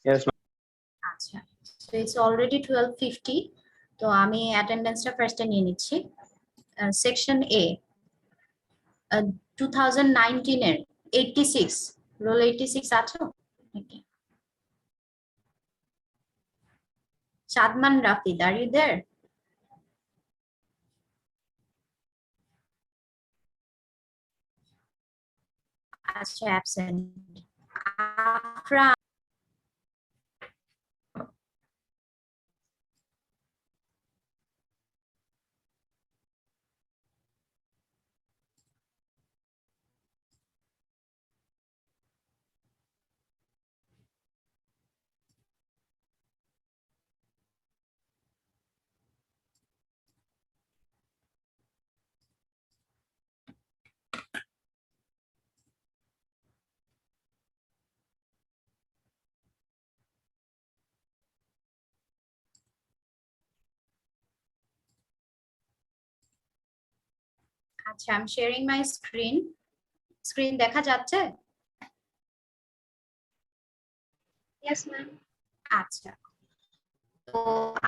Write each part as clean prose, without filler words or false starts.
Yes, ma'am. আচ্ছা, so it's already 12:50, তো আমি অ্যাটেন্ডেন্সটা ফার্স্টে নিয়ে নিচ্ছি। সেকশন এ 2019 এর 86, রোল 86 আছো নাকি? Sadman Rafid, are you there? আচ্ছা, অ্যাবসেন্ট। আফরা, আচ্ছা, I am sharing my screen. Screen দেখা যাচ্ছে? Yes, ma'am. আচ্ছা, তো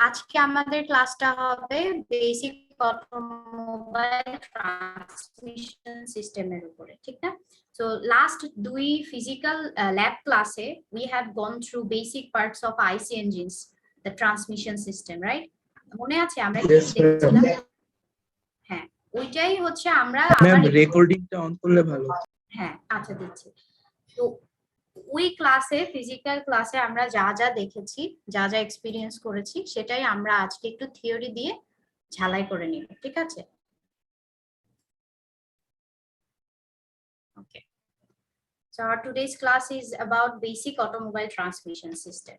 আজকে আমাদের ক্লাসটা হবে বেসিক অটোমোবাইল ট্রান্সমিশন সিস্টেমের উপরে, ঠিক না? সো লাস্ট দুই ফিজিক্যাল ল্যাব ক্লাসে we have gone through basic parts of IC engines, the transmission system, right? মনে আছে আমরা কি দেখছিলাম? হ্যাঁ, ওইটাই হচ্ছে আমরা ম্যাম আবার রেকর্ডিংটা অন করলে ভালো। হ্যাঁ, আচ্ছা দিচ্ছি। তো ওই ক্লাসে, ফিজিক্যাল ক্লাসে আমরা যা যা দেখেছি, যা যা এক্সপিরিয়েন্স করেছি, সেটাই আমরা আজকে একটু থিওরি দিয়ে ঝালাই করে নিব, ঠিক আছে? ওকে, so our today's class is about basic automobile transmission system.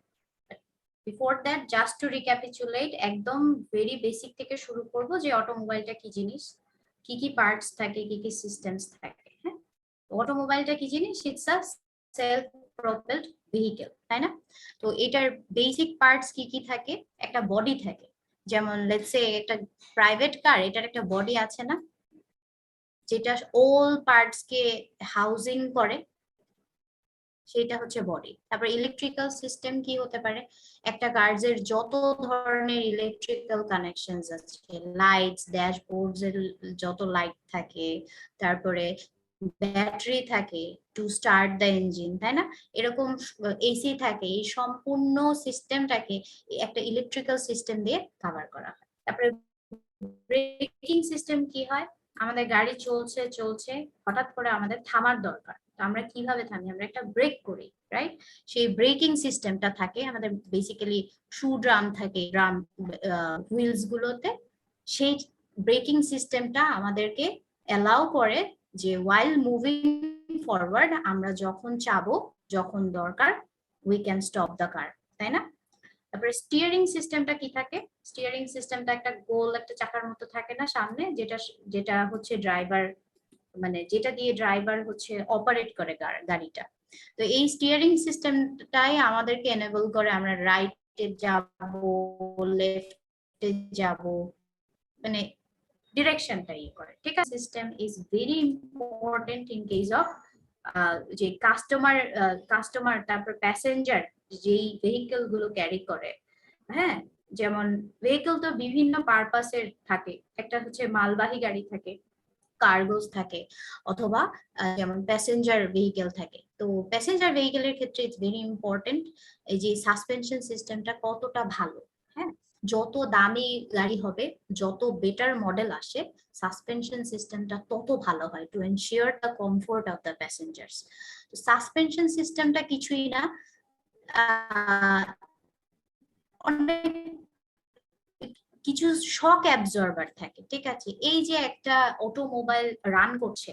Before that, just to recapitulate, একদম ভেরি বেসিক থেকে শুরু করব যে অটোমোবাইলটা কি জিনিস, কি কি পার্টস থাকে, কি কি সিস্টেমস থাকে। হ্যাঁ, অটোমোবাইলটা কি জিনিস? It's a self propelled vehicle, তাই না? তো এটার বেসিক পার্টস কি কি থাকে? একটা বডি থাকে, যেমন লেটস সে একটা প্রাইভেট কার, এটার একটা বডি আছে না, যেটা অল পার্টস কে হাউজিং করে, সেটা হচ্ছে বডি। তারপর ইলেকট্রিক্যাল সিস্টেম কি হতে পারে? একটা কার্সের যত ধরনের ইলেকট্রিক্যাল কানেকশনস আছে, লাইটস, ড্যাশবোর্ডস এর যত লাইট থাকে, তারপরে ব্যাটারি থাকে টু স্টার্ট দ্য ইঞ্জিন, তাই না? এরকম এসি থাকে, এই সম্পূর্ণ সিস্টেমটাকে একটা ইলেকট্রিক্যাল সিস্টেম দিয়ে কভার করা হয়। তারপরে ব্রেকিং সিস্টেম কি হয়? আমাদের গাড়ি চলছে চলছে, হঠাৎ করে আমাদের থামার দরকার, তো আমরা কিভাবে থামি? আমরা একটা ব্রেক করি, রাইট? সেই ব্রেকিং সিস্টেমটা থাকে আমাদের, বেসিক্যালি শু ড্রাম থাকে, ড্রাম হুইলস গুলোতে। সেই ব্রেকিং সিস্টেমটা আমাদেরকে অ্যালাউ করে যে ওয়াইল মুভিং ফরওয়ার্ড, আমরা যখন চাবো, যখন দরকার, we can stop the car, তাই না? তারপরে স্টিয়ারিং সিস্টেমটা কি থাকে? স্টিয়ারিং সিস্টেমটা একটা গোল একটা চাকার মতো থাকে না সামনে, যেটা যেটা হচ্ছে ড্রাইভার, মানে যেটা দিয়ে ড্রাইভার হচ্ছে অপারেট করে গাড়িটা। তো এই স্টিয়ারিং সিস্টেমটাই আমাদেরকে এনেবল করে আমরা রাইটে যাব, লেফটে যাব, মানে ডিরেকশনটা ইয়ে করে, ঠিক আছে? System is very important in case of যে কাস্টমার তারপর প্যাসেঞ্জার যেই ভেহিকেল গুলো ক্যারি করে। হ্যাঁ, যেমন ভেহিকেল তো বিভিন্ন পারপাসের থাকে, একটা হচ্ছে মালবাহী গাড়ি থাকে, কার্গোস থাকে, অথবা যেমন প্যাসেঞ্জার ভেহিকেল থাকে। তো প্যাসেঞ্জার ভেহিকেলের ক্ষেত্রে ইটস ভেরি ইম্পর্টেন্ট এই যে সাসপেনশন সিস্টেমটা কতটা ভালো। হ্যাঁ, যত দামি গাড়ি হবে, যত বেটার মডেল আসে, সাসপেনশন সিস্টেমটা তত ভালো হয় to ensure the comfort of the passengers. তো সাসপেনশন সিস্টেমটা কিছুই না, অনেক কিছু শক অ্যাবজর্বার থাকে, ঠিক আছে? এই যে একটা অটোমোবাইল রান করছে,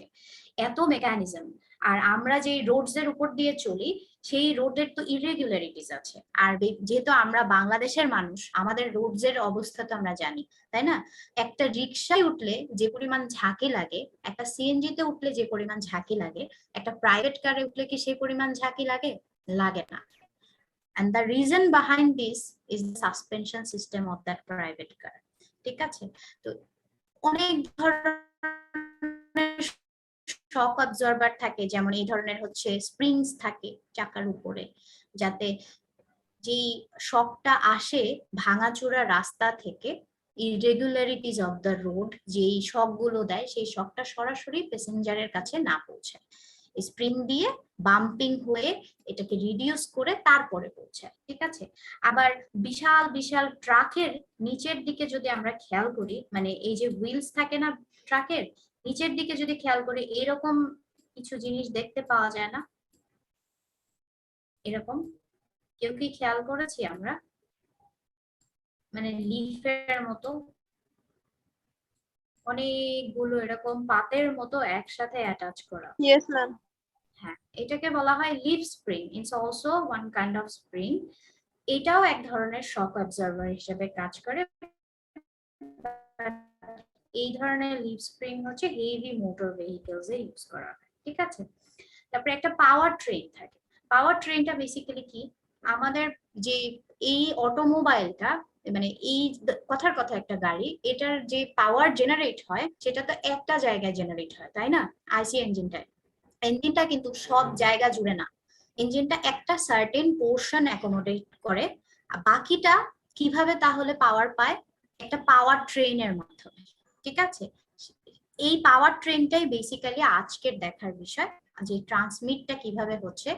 এত মেকানিজম, আর আমরা যে রোডস এর উপর দিয়ে চলি, সেই রোডের তো ইরেগুলারিটিস আছে। আর যেহেতু আমরা বাংলাদেশের মানুষ, আমাদের রোডস এর অবস্থা তো আমরা জানি, তাই না? একটা রিক্সায় উঠলে যে পরিমাণ ঝাঁকি লাগে, একটা সিএনজি তে উঠলে যে পরিমাণ ঝাঁকি লাগে, একটা প্রাইভেট কারে উঠলে কি সেই পরিমাণ ঝাঁকি লাগে? লাগে না। and the reason behind this is the suspension system of that private car, ঠিক আছে? তো অনেক ধরনের শক অবজারভার থাকে, যেমন এই ধরনের হচ্ছে স্প্রিংস থাকে চাকার উপরে, যাতে যেই শকটা আসে ভাঙাচোরা রাস্তা থেকে, ইররেগুলারিটিজ অফ দ্য রোড, যেই শকগুলো দেয় সেই শকটা সরাসরি প্যাসেঞ্জারের কাছে না পৌঁছায়, স্প্রিং দিয়ে বাম্পিং হয়ে এটাকে রিডিউস করে তারপরে পৌঁছায়। ঠিক আছে, আবার বিশাল বিশাল ট্রাকের নিচের দিকে যদি আমরা খেয়াল করি, মানে এই যে হুইলস থাকে না ট্রাকের, নিচের দিকে যদি খেয়াল করি এরকম কিছু জিনিস দেখতে পাওয়া যায় না? এরকম কেউ কি খেয়াল করেছি আমরা? মানে লিফের মতো অনেকগুলো এরকম পাতের মতো একসাথে অ্যাটাচ করা। Yes, ma'am. হ্যাঁ, এটাকে বলা হয় leaf spring. It's also one kind of spring. এটাও এক ধরনের শক অবজার্ভার হিসেবে কাজ করে। এই ধরনের লিফ স্প্রিং হচ্ছে হেভি মোটর ভেহিকলস এ ইউজ করা হয়। ঠিক আছে, তারপরে একটা পাওয়ার ট্রেন থাকে। পাওয়ার ট্রেনটা বেসিক্যালি কি, আমাদের যে এই অটোমোবাইলটা, মানে এই কথার কথা একটা গাড়ি, এটার যে পাওয়ার জেনারেট হয় সেটা তো একটা জায়গায় জেনারেট হয়, তাই না? আইসি ইঞ্জিনটা কিন্তু সব জায়গা জুড়ে না, ইঞ্জিনটা একটা সার্টেন পোর্শন অ্যাকোমোডেট করে। আর বাকিটা কিভাবে তাহলে পাওয়ার পায়? একটা পাওয়ার ট্রেনের মাধ্যমে। ঠিক আছে, এই পাওয়ার ট্রেনটাই বেসিক্যালি আজকের দেখার বিষয়, যে ট্রান্সমিটটা কিভাবে হচ্ছে।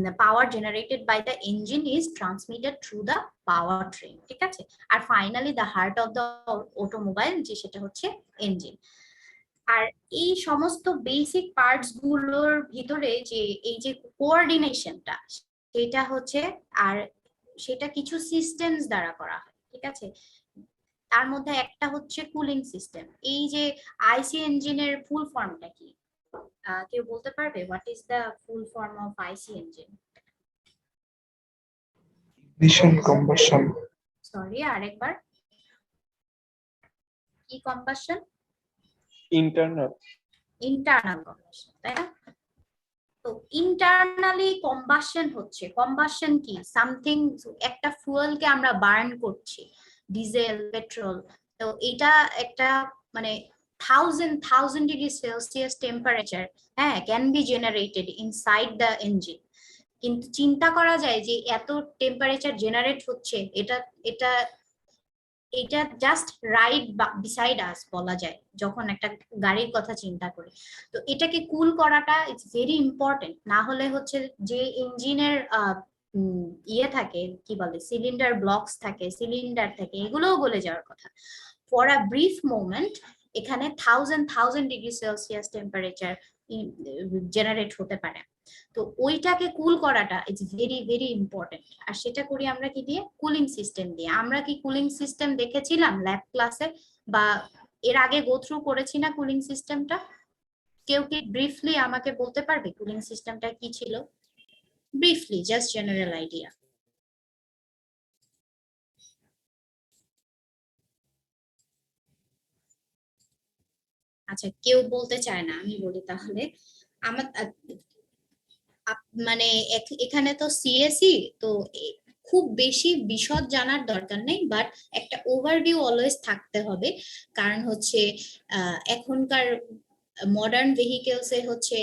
the power generated by the engine is transmitted through the power train। ঠিক আছে, আর finally the heart of the automobile যে সেটা হচ্ছে ইঞ্জিন। আর এই সমস্ত বেসিক পার্টস গুলোর ভিতরে যে এই যে কোঅর্ডিনেশনটা, সেটা হচ্ছে, আর সেটা কিছু সিস্টেমস দ্বারা করা হয়। ঠিক আছে, তার মধ্যে একটা হচ্ছে কুলিং সিস্টেম। এই যে আইসি ইঞ্জিনের ফুল ফর্মটা কি? কেউ বলতে পারবে what is the full form of IC engine? ignition combustion sorry, আরেকবার। কি কম্বাসন? internal ইন্টারনাল কম্বাসন, তাই না? তো ইন্টারনালি কম্বাসন হচ্ছে, কম্বাসন কি, সামথিং, একটা ফুয়েলকে আমরা বার্ন করছি, ডিজেল, পেট্রোল। তো এটা একটা মানে থাউজেন্ড ডিগ্রি সেলসিয়াস টেম্পারেচার, হ্যাঁ, can be generated inside the engine. কিন্তু চিন্তা করা যায় যে এত টেম্পারেচার জেনারেট হচ্ছে, এটা এটা এটা জাস্ট রাইট বিসাইড আস বলা যায় যখন একটা গাড়ির কথা চিন্তা করি। তো এটাকে কুল করাটা ইটস ভেরি ইম্পর্টেন্ট, না হলে হচ্ছে যে ইঞ্জিনের ইয়ে থাকে, কি বলে, সিলিন্ডার ব্লকস থাকে, সিলিন্ডার থাকে, এগুলোও গলে যাওয়ার কথা। ফর আ ব্রিফ মোমেন্ট এখানে thousand degree Celsius temperature generate হতে পারে। তো ওইটাকে কুল করাটা ইটস ভেরি ভেরি ইম্পর্টেন্ট। আর সেটা করি আমরা কি দিয়ে? কুলিং সিস্টেম দিয়ে। আমরা কি কুলিং সিস্টেম দেখেছিলাম ল্যাব ক্লাসে, বা এর আগে গো থ্রু করেছি না কুলিং সিস্টেমটা? কেউ কি ব্রিফলি আমাকে বলতে পারবে কুলিং সিস্টেমটা কি ছিল? Briefly, just general idea. আচ্ছা, কেউ বলতে চায় না, আমি বলি তাহলে। আমার মানে এখানে তো সিএসই, তো খুব বেশি বিশদ জানার দরকার নেই, বাট একটা ওভারভিউ অলওয়েজ থাকতে হবে। কারণ হচ্ছে এখনকার মডার্ন ভেহিকেলসে হচ্ছে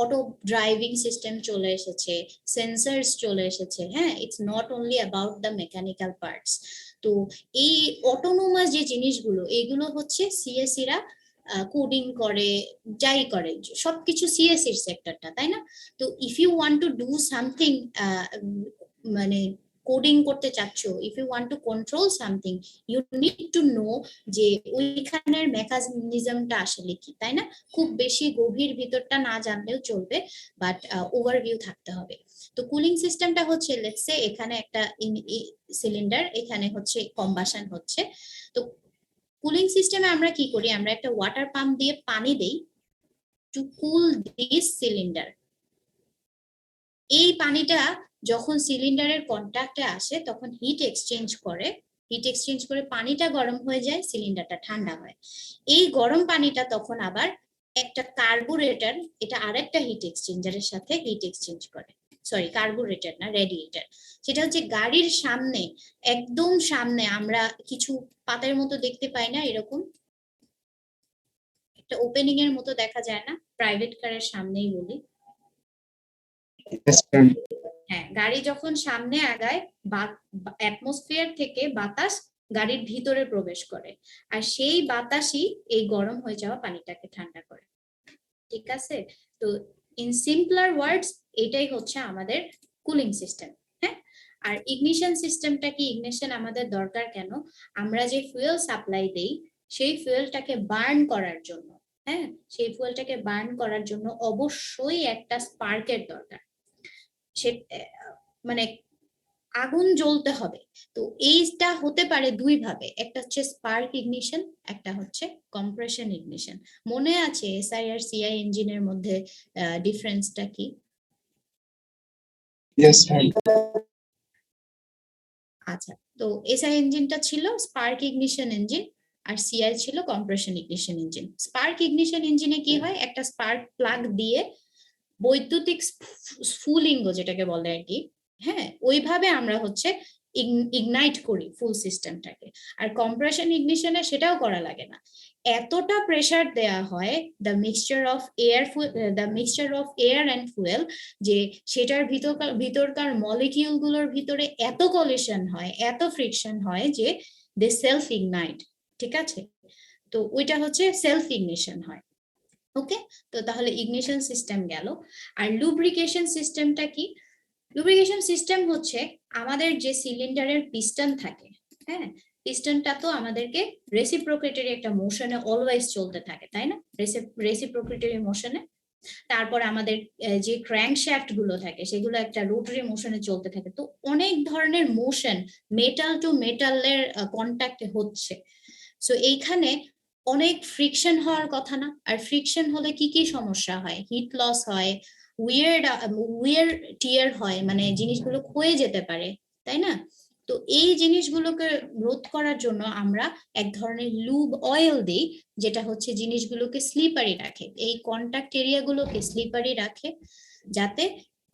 অটো ড্রাইভিং সিস্টেম চলে এসেছে, সেন্সরস চলে এসেছে। হ্যাঁ, it's not only about the mechanical parts. তো এই অটোনোমাস যে জিনিসগুলো, এগুলো হচ্ছে সিএসিরা কোডিং করে, যাই করে, সবকিছু সিএসির সেক্টরটা, তাই না? তো if you want to do something, মানে কোডিং করতে চাচ্ছ, if you want to control something, you need to know যে ওইখানের মেকানিজমটা আসলে কি, তাই না? খুব বেশি গভীর ভিতরটা না জানলেও চলবে, বাট ওভারভিউ থাকতে হবে। তো কুলিং সিস্টেমটা হচ্ছে, লেটস সে এখানে একটা সিলিন্ডার, এখানে হচ্ছে কম্বাসন হচ্ছে। তো কুলিং সিস্টেমে আমরা কি করি? আমরা একটা ওয়াটার পাম্প দিয়ে পানি দেই টু কুল দিস সিলিন্ডার। এই পানিটা যখন সিলিন্ডারের কন্ট্যাক্টে আসে তখন হিট এক্সচেঞ্জ করে পানিটা গরম হয়ে যায়, সিলিন্ডারটা ঠান্ডা হয়। এই গরম পানিটা তখন আবার একটা কার্বুরেটর, এটা আরেকটা হিট এক্সচেঞ্জারের সাথে হিট এক্সচেঞ্জ করে। সরি, কার্বুরেটর না, রেডিয়েটর। সেটা হচ্ছে গাড়ির সামনে, একদম সামনে আমরা কিছু পাতের মতো দেখতে পাই না, এরকম একটা ওপেনিং এর মতো দেখা যায় না? প্রাইভেট কারের সামনেই বলি, Yes, ma'am. হ্যাঁ, গাড়ি যখন সামনে আগায় অ্যাটমসফিয়ার থেকে বাতাস গাড়ির ভিতরে প্রবেশ করে, আর সেই বাতাসই এই গরম হয়ে যাওয়া পানিটাকে ঠান্ডা করে। ঠিক আছে, তো ইন সিম্পলার ওয়ার্ডস এটাই হচ্ছে আমাদের কুলিং সিস্টেম। হ্যাঁ, আর ইগনিশন সিস্টেমটা কি? ইগনিশন আমাদের দরকার কেন? আমরা যে ফুয়েল সাপ্লাই দেই সেই ফুয়েলটাকে বার্ন করার জন্য, হ্যাঁ, সেই ফুয়েলটাকে বার্ন করার জন্য অবশ্যই একটা স্পার্কের দরকার। সে মানে আগুন জ্বলতে হবে। তো এইটা হতে পারে দুই ভাবে, একটা হচ্ছে স্পার্ক ইগনিশন, একটা হচ্ছে কম্প্রেশন ইগনিশন। মনে আছে এসআই আর সিআই ইঞ্জিনের মধ্যে ডিফারেন্সটা কি? Yes, ma'am. আচ্ছা, তো এসআই ইঞ্জিনটা ছিল স্পার্ক ইগনিশন ইঞ্জিন, আর সিআই ছিল compression ignition engine. Spark ignition ইঞ্জিনে কি হয়, একটা স্পার্ক প্লাগ দিয়ে বৈদ্যুতিক স্ফুলিঙ্গ যেটাকে বলে আর কি, হ্যাঁ, ওইভাবে আমরা হচ্ছে ইগনাইট করি ফুল সিস্টেমটাকে। আর কম্প্রেশন ইগনিশনে সেটাও করা লাগে না, এতটা প্রেসার দেয়া হয় the mixture of air and fuel, যে সেটার ভিতরকার মলিকিউল গুলোর ভিতরে এত কলিশন হয়, এত ফ্রিকশন হয় যে দে সেলফ ইগনাইট। ঠিক আছে, তো ওইটা হচ্ছে সেলফ ইগনিশন হয়। ওকে, তো তাহলে ইগনিশন সিস্টেম গেল। আর লুব্রিকেশন সিস্টেমটা কি? লুব্রিকেশন সিস্টেম হচ্ছে আমাদের যে সিলিন্ডারের পিস্টন থাকে, হ্যাঁ, পিস্টনটা তো আমাদেরকে রেসিপ্রোকেটরি একটা মোশনে অলওয়েজ চলতে থাকে, তাই না? রেসিপ্রোকেটরি মোশনে। তারপর আমাদের যে ক্র্যাঙ্কশ্যাফট গুলো থাকে সেগুলো একটা রোটারি মোশনে চলতে থাকে। তো অনেক ধরনের মোশন মেটাল টু মেটালের কন্ট্যাক্টে হচ্ছে। সো এইখানে অনেক ফ্রিকশন হওয়ার কথা না? আর ফ্রিকশন হলে কি কি সমস্যা হয়? হিট লস হয়, উইয়ার টিয়ার হয়, মানে জিনিসগুলো ক্ষয়ে যেতে পারে, তাই না? তো এই জিনিসগুলোকে রোধ করার জন্য আমরা এক ধরনের লুব অয়েল দিই, যেটা হচ্ছে জিনিসগুলোকে স্লিপারি রাখে, এই কন্টাক্ট এরিয়াগুলোকে স্লিপারি রাখে, যাতে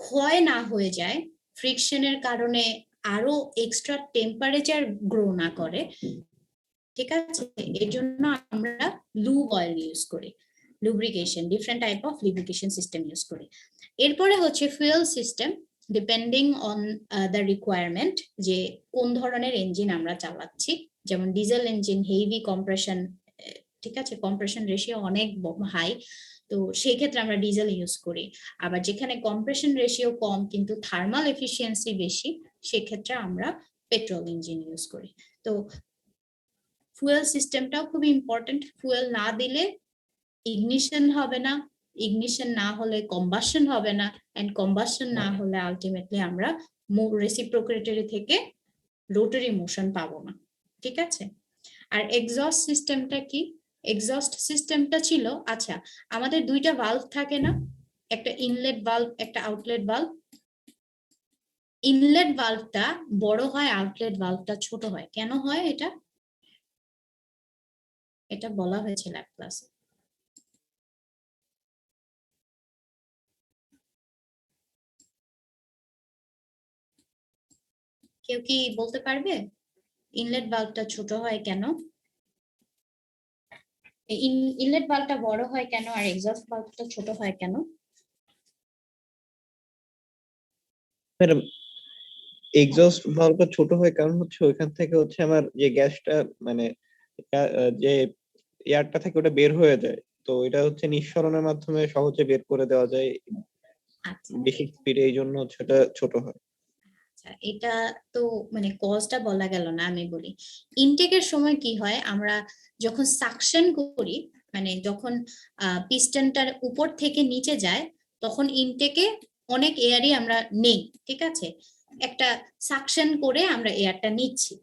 ক্ষয় না হয়ে যায়, ফ্রিকশনের কারণে আরো এক্সট্রা টেম্পারেচার গ্রো না করে। ঠিক আছে, এর জন্য আমরা লুব অয়েল ইউজ করি, lubrication, different type of lubrication system use করি। এরপরে হচ্ছে fuel system, depending on the requirement, যে কোন ধরনের ইঞ্জিন আমরা চালাচ্ছি। যেমন ডিজেল ইঞ্জিন হেভি কম্প্রেশন, ঠিক আছে, কম্প্রেশন রেশিও অনেক হাই, তো সেই ক্ষেত্রে আমরা ডিজেল ইউজ করি। আবার যেখানে কম্প্রেশন রেশিও কম কিন্তু থার্মাল এফিসিয়েন্সি বেশি, সেক্ষেত্রে আমরা পেট্রোল ইঞ্জিন ইউজ করি। তো ফুয়েল সিস্টেমটাও খুবই ইম্পর্টেন্ট। ফুয়েল না দিলে ইগনিশন হবে না, ইগনিশন না হলে কম্বাসন হবে না, এন্ড কম্বাসন না হলে আলটিমেটলি আমরা রেসিপ্রোকেটরি থেকে রোটারি মোশন পাবো না। ঠিক আছে, আর এক্সস্ট সিস্টেমটা কি? এক্সস্ট সিস্টেমটা ছিল, আচ্ছা, আমাদের দুইটা ভালভ থাকে না, একটা ইনলেট ভালভ, একটা আউটলেট ভালভ। ইনলেট ভালভটা বড় হয়, আউটলেট ভালভটা ছোট হয়, কেন হয় এটা? এটা বলা হয়েছে ল্যাব ক্লাসে। কেউ কি বলতে পারবে ইনলেট ভালভটা ছোট হয় কেন? ইনলেট ভালভটা বড় হয় কেন আর এক্সস্ট ভালভটা ছোট হয় কেন? ম্যাডাম, এক্সস্ট ভালভটা ছোট হয় কারণ হচ্ছে ওইখান থেকে হচ্ছে আমার যে গ্যাসটা মানে যে এয়ারটা থেকে ওটা বের হয়ে যায়, তো এটা হচ্ছে নিঃসরণের মাধ্যমে সহজে বের করে দেওয়া যায় আচ্ছা, বেশি স্পিডে, এই জন্য হচ্ছে এটা ছোট হয়। আচ্ছা, এটা তো মানে কজটা বলা গেল না, আমি বলি। ইনটেকের সময় কি হয়, আমরা যখন সাকশন করি, মানে যখন পিস্টনটার উপর থেকে নিচে যায়, তখন ইনটেকে অনেক এয়ারই আমরা নেই, ঠিক আছে, একটা সাকশন করে আমরা এয়ারটা নিচ্ছি।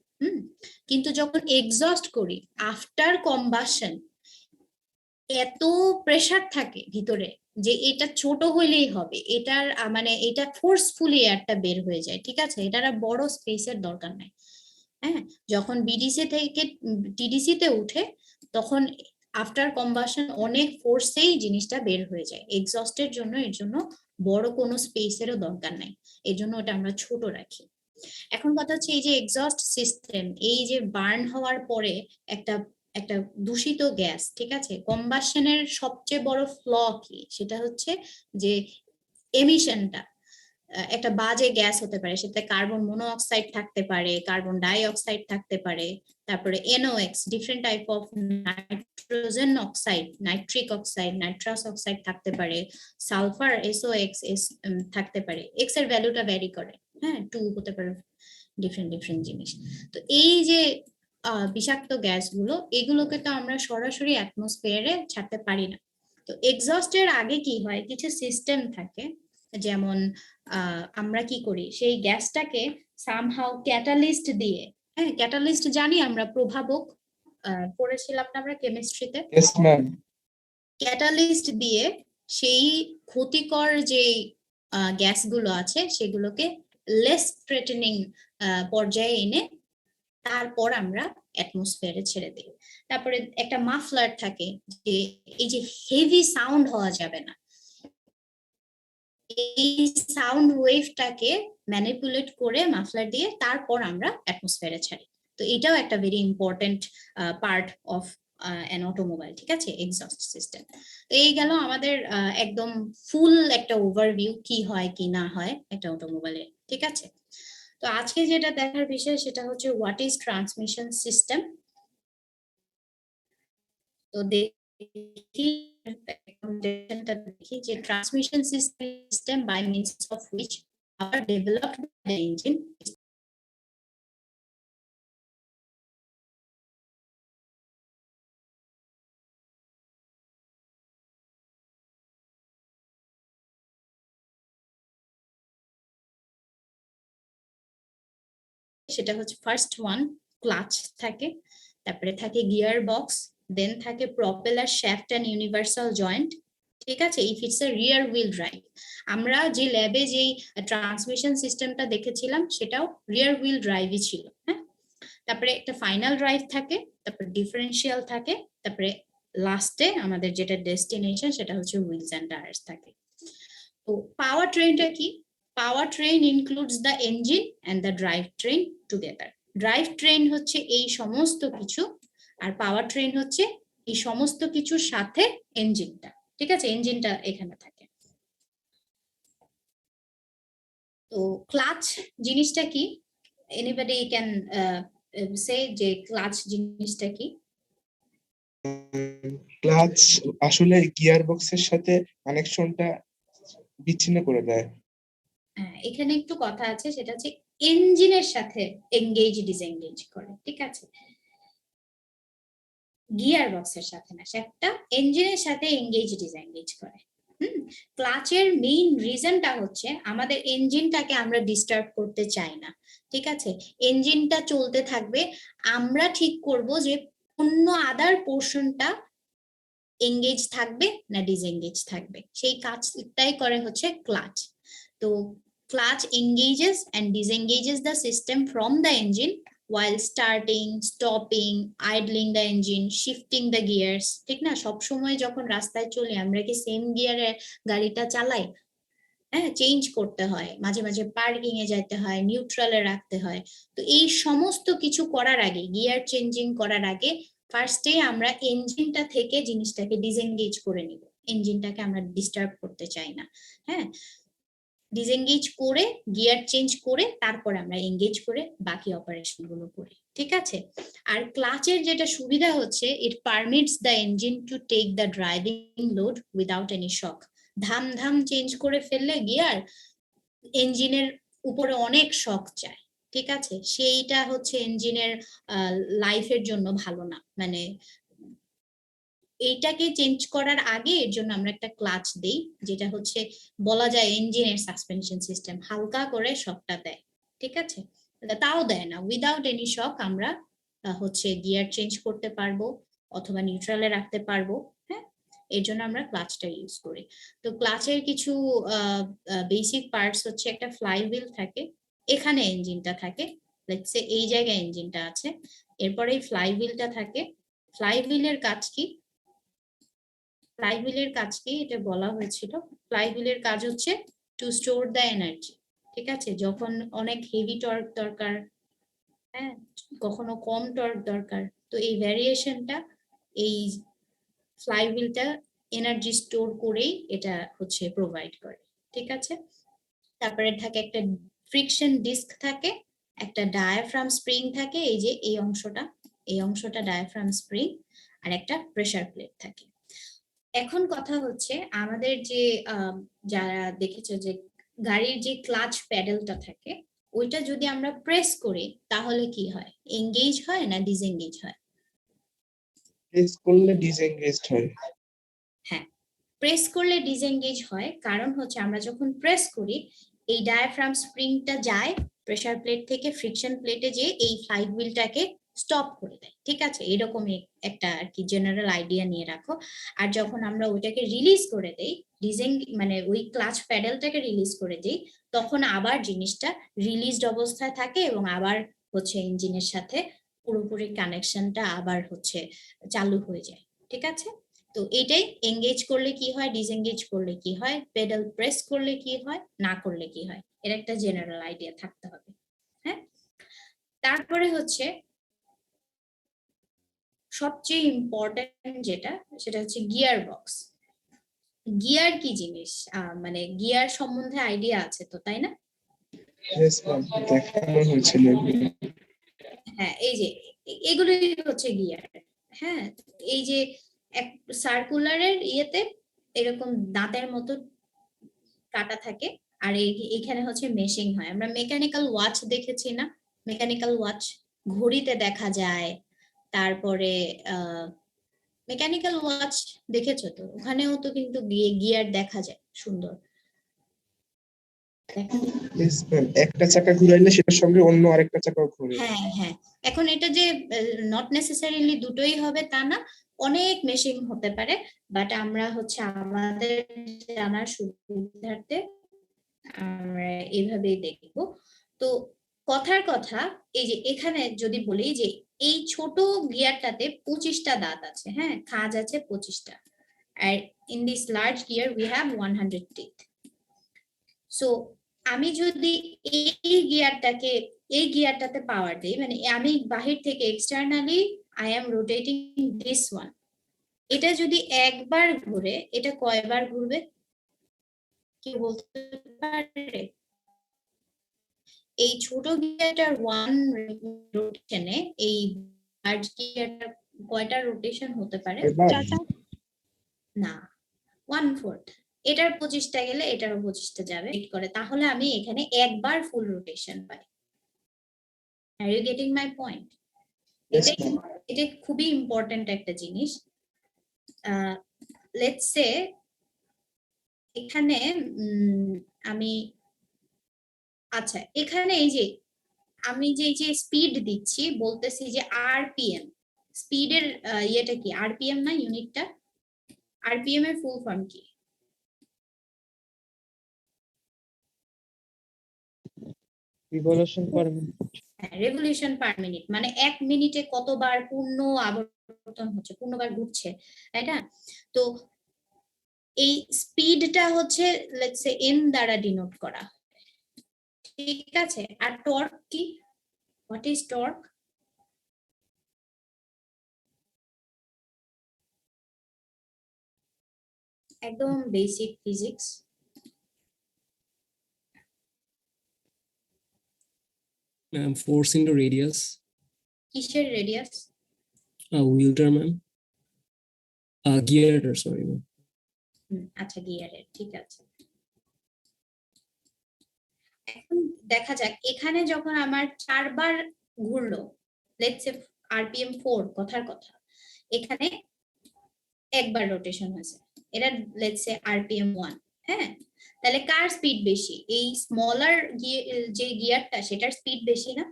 কিন্তু যখন এক্সস্ট করি আফটার কম্বাসন, এত প্রেসার থাকে ভিতরে যে এটা ছোট হইলেই হবে, এটার মানে এটা ফোর্সফুলি এয়ারটা বের হয়ে যায়। ঠিক আছে, এটার আর বড় স্পেসের দরকার নাই। হ্যাঁ, যখন বিডিসি থেকে টিডিসি তে উঠে, তখন আফটার কম্বাসন অনেক ফোর্সেই জিনিসটা বের হয়ে যায়। এক্সস্টের জন্য এর জন্য বড় কোনো স্পেসেরও দরকার নাই, এর জন্য ওটা আমরা ছোট রাখি। এখন কথা হচ্ছে এই যে এক্সস্ট সিস্টেম, এই যে বার্ন হওয়ার পরে একটা একটা দূষিত গ্যাস, ঠিক আছে, কম্বাসনের সবচেয়ে বড় ফ্ল কি? সেটা হচ্ছে যে এমিশনটা, একটা বাজে গ্যাস হতে পারে, সেটা কার্বন মনোঅক্সাইড থাকতে পারে, কার্বন ডাই অক্সাইড থাকতে পারে, তারপরে NOx different type of nitrogen oxide, nitric oxide, nitrous oxide থাকতে পারে, সালফার SOx থাকতে পারে। এক্স এর ভ্যালুটা ভ্যারি করে, হ্যাঁ 2 হতে পারে, ডিফারেন্ট জিনিস। তো এই যে বিষাক্ত গ্যাসগুলো, এগুলোকে তো আমরা সরাসরি অ্যাটমসফিয়ারে ছাড়তে পারি না। তো এক্সস্টের আগে কি হয়, কিছু সিস্টেম থাকে, যেমন আমরা কি করি, সেই গ্যাসটাকে সামহাউ ক্যাটালিস্ট দিয়ে, হ্যাঁ ক্যাটালিস্ট জানি আমরা, প্রভাবক পড়েছিলাম না আমরা কেমিস্ট্রিতে। Yes, ma'am. ক্যাটালিস্ট দিয়ে সেই ক্ষতিকর যে গ্যাসগুলো আছে সেগুলোকে লেস থ্রেটেনিং পর্যায়ে এনে তারপর আমরা অ্যাটমসফিয়ারে ছেড়ে দিই। তারপরে একটা মাফলার থাকে, যে এই যে হেভি সাউন্ড হওয়া যাবে না, এই সাউন্ড ওয়েভটাকে ম্যানিপুলেট করে মাফলার দিয়ে তারপর আমরা অ্যাটমসফিয়ারে ছাড়ি। তো এটাও একটা very important part of an automobile, ঠিক আছে, এক্সস্ট সিস্টেম। তো এই গেল আমাদের একদম ফুল একটা ওভারভিউ কি হয় কি না হয় একটা অটোমোবাইলে, ঠিক আছে। তো আজকে যেটা দেখার বিষয় সেটা হচ্ছে হোয়াট ইজ ট্রান্সমিশন সিস্টেম। তো দেখি যে transmission system by means of which are developed by the engine সেটা হচ্ছে ফার্স্ট ওয়ান ক্লাচ থাকে, তারপরে থাকে গিয়ার বক্স, দেন থাকে propeller shaft and universal joint, ঠিক আছে। If it's a rear wheel drive, আমরা যে ল্যাবে যেই ট্রান্সমিশন সিস্টেমটা দেখেছিলাম সেটাও রিয়ার হুইল ড্রাইভই ছিল, হ্যাঁ। তারপরে একটা ফাইনাল ড্রাইভ থাকে, তারপরে ডিফারেন্সিয়াল থাকে, তারপরে লাস্টে আমাদের যেটা ডেস্টিনেশন সেটা হচ্ছে হুইলস এন্ড টায়ার্স থাকে। তো পাওয়ার ট্রেনটা কি? Power train includes the engine and the drive train together. Drive train হচ্ছে এই সমস্ত কিছু, আর পাওয়ার ট্রেন হচ্ছে এই সমস্ত কিছুর সাথে ইঞ্জিনটা, ঠিক আছে, ইঞ্জিনটা এখানে থাকে। তো ক্লাচ জিনিসটা কি? এনিবডি ক্যান সে যে ক্লাচ জিনিসটা কি? ক্লাচ আসলে গিয়ার বক্সের সাথে কানেকশনটা বিচ্ছিন্ন করে দেয়। এখানে একটু কথা আছে, সেটা হচ্ছে ইঞ্জিনের সাথে এনগেজ ডিসএনগেজ করে, ঠিক আছে, গিয়ার বক্সের সাথে না, সেটা ইঞ্জিনের সাথে এনগেজ ডিসএনগেজ করে। ক্লাচের মেইন রিজনটা হচ্ছে আমাদের ইঞ্জিনটাকে আমরা ডিস্টার্ব করতে চাই না, ঠিক আছে, ইঞ্জিনটা চলতে থাকবে, আমরা ঠিক করব যে অন্য আদার পোর্শনটা এনগেজ থাকবে না ডিসএনগেজ থাকবে, সেই কাজটাই করে হচ্ছে ক্লাচ। তো clutch engages and disengages the system from the engine while starting, stopping, idling the engine, shifting the gears, ঠিক না? সব সময় যখন রাস্তায় চলি আমরা কি সেম গিয়ারে গাড়িটা চালাই? হ্যাঁ, চেঞ্জ করতে হয়, মাঝে মাঝে পার্কিং এ যেতে হয়, নিউট্রালে রাখতে হয়। তো এই সমস্ত কিছু করার আগে, গিয়ার চেঞ্জিং করার আগে ফার্স্টে আমরা ইঞ্জিনটা থেকে জিনিসটাকে ডিসএনগেজ করে নিব, ইঞ্জিনটাকে আমরা ডিস্টার্ব করতে চাই না, হ্যাঁ। ডিসএনগেজ করে গিয়ার চেঞ্জ করে তারপর আমরা এনগেজ করে বাকি অপারেশন গুলো করি, ঠিক আছে। আর ক্লাচের যেটা সুবিধা হচ্ছে, it permits the engine to take the driving load without any shock. ধাম ধাম চেঞ্জ করে ফেললে গিয়ার, ইঞ্জিনের উপরে অনেক শক চায়, ঠিক আছে, সেইটা হচ্ছে ইঞ্জিনের লাইফের জন্য ভালো না, মানে এইটাকে চেঞ্জ করার আগে এর জন্য আমরা একটা ক্লাচ দেই, যেটা হচ্ছে বলা যায় ইঞ্জিনের সাসপেনশন সিস্টেম, হালকা করে শকটা দেয়, ঠিক আছে। তাও দেয় না, উইদাউট এনি শক আমরা হচ্ছে গিয়ার চেঞ্জ করতে পারবো অথবা নিউট্রালে রাখতে পারবো, হ্যাঁ, এর জন্য আমরা ক্লাচটা ইউজ করি। তো ক্লাচের কিছু বেসিক পার্টস হচ্ছে একটা ফ্লাই হুইল থাকে, এখানে ইঞ্জিনটা থাকে, লেটস সে এই জায়গায় ইঞ্জিনটা আছে, এরপরে এই ফ্লাই হুইলটা থাকে। ফ্লাই হুইলের কাজ কি? ফ্লাইহুইলের কাজ কি এটা বলা হয়েছিল, ফ্লাইহুইলের কাজ হচ্ছে টু স্টোর দ্য এনার্জি, ঠিক আছে, যখন অনেক হেভি টর্ক দরকার, হ্যাঁ, কখনো কম টর্ক দরকার, তো এই ভ্যারিয়েশনটা এই ফ্লাইহুইলটা এনার্জি স্টোর করেই এটা হচ্ছে প্রোভাইড করে, ঠিক আছে। তারপরে থাকে একটা ফ্রিকশন ডিস্ক থাকে, একটা ডায়াফ্রাম স্প্রিং থাকে, এই যে এই অংশটা ডায়াফ্রাম স্প্রিং, আর একটা প্রেসার প্লেট থাকে। এখন কথা হচ্ছে আমাদের যে যারা দেখেছো যে গাড়ির যে ক্লাচ প্যাডেলটা থাকে, ওইটা যদি আমরা প্রেস করি তাহলে কি হয়, এঙ্গেজ হয় না ডিসএঙ্গেজ হয়? প্রেস করলে ডিসএনগেজড হয়। হ্যাঁ, প্রেস করলে ডিসএঙ্গেজ হয়, কারণ হচ্ছে আমরা যখন প্রেস করি এই ডায়াফ্রাম স্প্রিংটা যায় প্রেসার প্লেট থেকে ফ্রিকশন প্লেটে, যে এই ফ্লাইট হুইলটাকে স্টপ করে দেয়। ঠিক আছে, এরকমই একটা আর কি জেনারেল আইডিয়া নিয়ে রাখো। আর যখন আমরা ওইটাকে রিলিজ করে দেই, মানে ওই ক্লাচ প্যাডেলটাকে রিলিজ করে দেই, তখন আবার জিনিসটা রিলিজড অবস্থায় থাকে এবং আবার হচ্ছে ইঞ্জিনের সাথে পুরোপুরি কানেকশনটা আবার হচ্ছে চালু হয়ে যায়। ঠিক আছে, তো এটাই এঙ্গেজ করলে কি হয়, ডিসএঙ্গেজ করলে কি হয়, পেডাল প্রেস করলে কি হয়, না করলে কি হয়, এর একটা জেনারেল আইডিয়া থাকতে হবে। হ্যাঁ, তারপরে হচ্ছে সবচেয়ে ইম্পর্টেন্ট যেটা, সেটা হচ্ছে গিয়ার বক্স। গিয়ার কি জিনিস, মানে গিয়ার সম্বন্ধে আইডিয়া আছে তো, তাই না? ইয়েস ম্যাম, দেখানো হয়েছিল এগুলো। হ্যাঁ, এই যে এগুলোই হচ্ছে গিয়ার। হ্যাঁ, এই যে এক সার্কুলারের ইয়েতে এরকম দাঁতের মতো কাটা থাকে, আর এইখানে হচ্ছে মেশিং হয়। আমরা মেকানিক্যাল ওয়াচ দেখেছি না, মেকানিক্যাল ওয়াচ ঘড়িতে দেখা যায়। তারপরে মেকানিক্যাল ওয়াচ দেখেছো তো, ওখানেও তো কিন্তু গিয়ার দেখা যায় সুন্দর। ইয়েস ম্যাম, একটা চাকা ঘুরাইলে সেটার সঙ্গে অন্য আরেকটা চাকাও ঘুরে। হ্যাঁ হ্যাঁ, এখন এটা যে নট নেসেসারিলি দুটোই হবে তা না, অনেক মেশিন হতে পারে, বাট আমরা হচ্ছে আমাদের জানার সুবিধার্থে আমরা এইভাবেই দেখব। তো কথার কথা, এই যে এখানে যদি বলি যে এই ছোট গিয়ারটাতে 25টা দাঁত আছে, হ্যাঁ, খাঁজ আছে 25টা, আর in this large gear we have 100 teeth. So আমি যদি এই গিয়ারটাতে পাওয়ার দিই, মানে আমি বাহির থেকে externally I am rotating this one, এটা যদি একবার ঘুরে, এটা কয়বার ঘুরবে কি বলতে পারে? এই ছোট গিয়ারটার ওয়ান রোটেশনে এই লার্জ গিয়ারটার কয়টা রোটেশন হতে পারে? না, 1/4। এটার 25টা গেলে এটারও 25টা যাবে করে, তাহলে আমি এখানে একবার ফুল রোটেশন পাই। Are you getting my point? এটা খুবই ইম্পর্টেন্ট একটা জিনিস। লেটস সে এখানে আমি, আচ্ছা এখানে এই যে আমি যে স্পিড দিচ্ছি, বলতেছি যে আরপিএম, স্পিডের ইয়েটা কি আরপিএম না, ইউনিটটা? আরপিএম এর ফুল ফর্ম কি? Revolution per minute. Revolution per minute, মানে 1 মিনিটে কতবার পূর্ণ আবর্তন হচ্ছে, পূর্ণবার ঘুরছে, তাই না? তো এই স্পিডটা হচ্ছে লেটস সে এন দ্বারা ডিনোট করা, ঠিক আছে? আর টর্ক কি, হোয়াট ইজ টর্ক? একদম basic physics. Force into radius. কিসের radius? Wheelder, ma'am. Gear, sorry, ma'am. আচ্ছা, গিয়ারের, ঠিক আছে। এখন দেখা যাক, এখানে যখন আমার 4 বার ঘুরলো, লেটস সে আরপিএম 4, কথার কথা, এখানে একবার রোটেশন হয়েছে, এটা লেটস সে আরপিএম 1, হ্যাঁ, তাহলে কার স্পিড বেশি? এই স্মলার যে গিয়ারটা সেটার স্পিড বেশি না?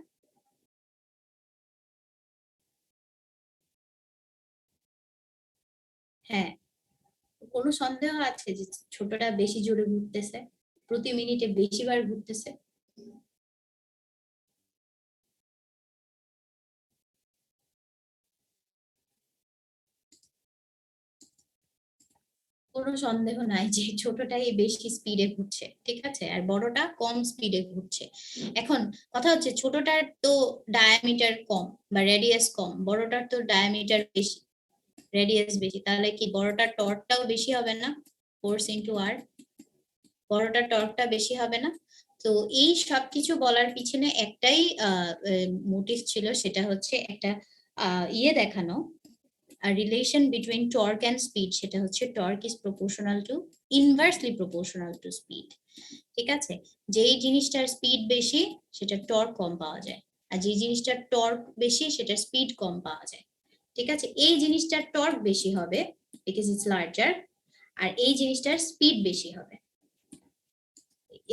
হ্যাঁ, কোনো সন্দেহ আছে যে ছোটটা বেশি জোরে ঘুরতেছে, প্রতি মিনিটে বেশিবার ঘুরতেছে? কোনো সন্দেহ নাই যে ছোটটাই বেশি স্পিডে ঘুরছে, ঠিক আছে, আর বড়টা কম স্পিডে ঘুরছে। এখন কথা হচ্ছে ছোটটার তো ডায়ামিটার কম বা রেডিয়াস কম, বড়টার তো ডায়ামিটার বেশি, রেডিয়াস বেশি, তাহলে কি বড়টার টর্কটাও বেশি হবে না? ফোর্স ইনটু আর, বড়টার টর্কটা বেশি হবে না? তো এই সবকিছু বলার পিছনে একটাই মোটিভ ছিল, সেটা হচ্ছে একটা দেখানো, relation between torque and speed, সেটা হচ্ছে torque is proportional to inversely proportional to speed. ঠিক আছে, যেই জিনিসটার স্পিড বেশি সেটা টর্ক কম পাওয়া যায়, আর যে জিনিসটার টর্ক বেশি সেটার স্পিড কম পাওয়া যায়। ঠিক আছে, এই জিনিসটার টর্ক বেশি হবে বিকজ ইটস লার্জার, আর এই জিনিসটার স্পিড বেশি হবে।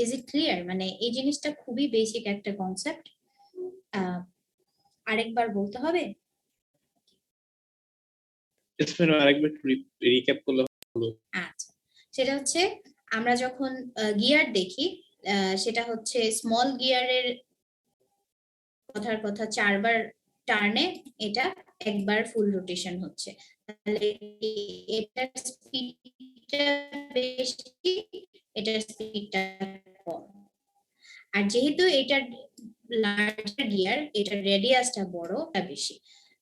Is it clear? মানে এই জিনিসটা খুবই বেসিক একটা কনসেপ্ট, আরেকবার বলতে হবে। আরেকবার রিক্যাপ করলে ভালো। আচ্ছা, সেটা হচ্ছে আমরা যখন গিয়ার দেখি, সেটা হচ্ছে স্মল গিয়ারের কথার কথা 4 বার টার্নে এটা একবার ফুল রোটেশন হচ্ছে, তাহলে এটার স্পিডটা বেশি, এটার স্পিডটা কম। আর যেহেতু এটার লার্জার গিয়ার, এটার রেডিয়াসটা বড়, তা বেশি।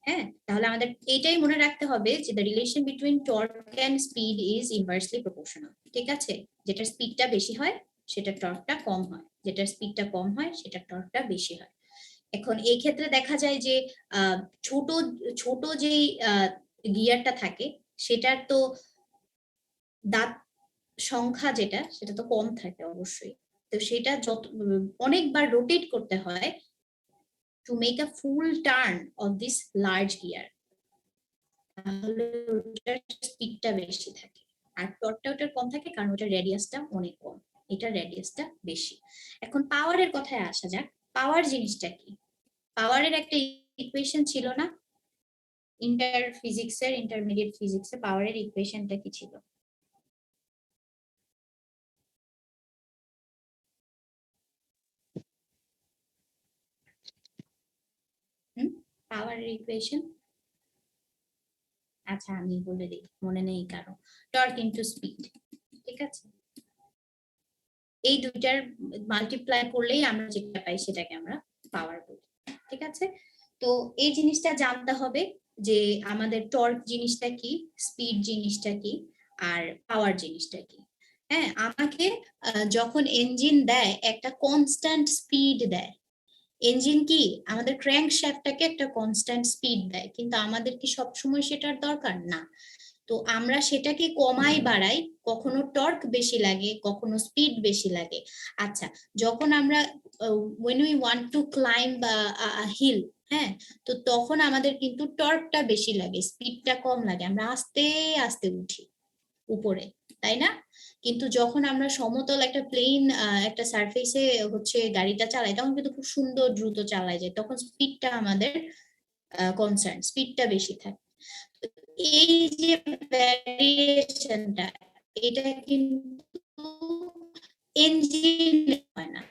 হ্যাঁ, তাহলে আমাদের এটাই মনে রাখতে হবে যে the relation between torque and speed is inversely proportional. ঠিক আছে, যেটার স্পিডটা বেশি হয় সেটা টর্কটা কম হয়, যেটার স্পিডটা কম হয় সেটা টর্কটা বেশি হয়। এখন এই ক্ষেত্রে দেখা যায় যে ছোট ছোট যেই গিয়ারটা থাকে সেটার তো দাঁত সংখ্যা যেটা সেটা তো কম থাকে অবশ্যই, তো সেটা যত অনেকবার রোটেট করতে হয় to make a full turn off this large gear, তাহলে ওটার স্পিডটা বেশি থাকে। আর টর্কটা ওটার কম থাকে কারণ ওটার রেডিয়াসটা অনেক কম, এটার রেডিয়াসটা বেশি। এখন পাওয়ারের কথায় আসা যাক। পাওয়ার জিনিসটা কি? পাওয়ারের একটা ইকুয়েশন ছিল না ইন্টারমিডিয়েট ফিজিক্সে? পাওয়ারের ইকুয়েশনটা কি ছিল? পাওয়ারের ইকুয়েশন, আচ্ছা আমি বলে দিই, মনে নেই কারো। Torque into speed. ঠিক আছে, এই দুইটার মাল্টিপ্লাই করলেই আমরা যেটা পাই সেটাকে আমরা পাওয়ার বলি। ঠিক আছে, তো এই জিনিসটা জানতে হবে যে আমাদের টর্ক জিনিসটা কি, স্পিড জিনিসটা কি, আর পাওয়ার জিনিসটা কি। হ্যাঁ, আমাকে যখন ইঞ্জিন দেয় একটা কনস্ট্যান্ট স্পিড দেয়, ইঞ্জিন কি আমাদের ক্র্যাঙ্ক শ্যাফটটাকে একটা কনস্ট্যান্ট স্পিড দেয়, কিন্তু আমাদের কি সবসময় সেটার দরকার না। তো আমরা সেটাকে কমাই বাড়াই, কখনো টর্ক বেশি লাগে, কখনো স্পিড বেশি লাগে। আচ্ছা, যখন আমরা when we want to climb a hill, হ্যাঁ, তো তখন আমাদের কিন্তু টর্কটা বেশি লাগে, স্পিডটা কম লাগে, আমরা আস্তে আস্তে উঠি উপরে, তাই না? কিন্তু যখন আমরা সমতল একটা প্লেন একটা সারফেসে হচ্ছে গাড়িটা চালাই, তখন কিন্তু খুব সুন্দর দ্রুত চালাই যায়, তখন স্পিডটা আমাদের কনসার্ন, স্পিডটা বেশি থাকে। এই যে ভ্যারিয়েশনটা, এটা কিন্তু ইঞ্জিন হয় না।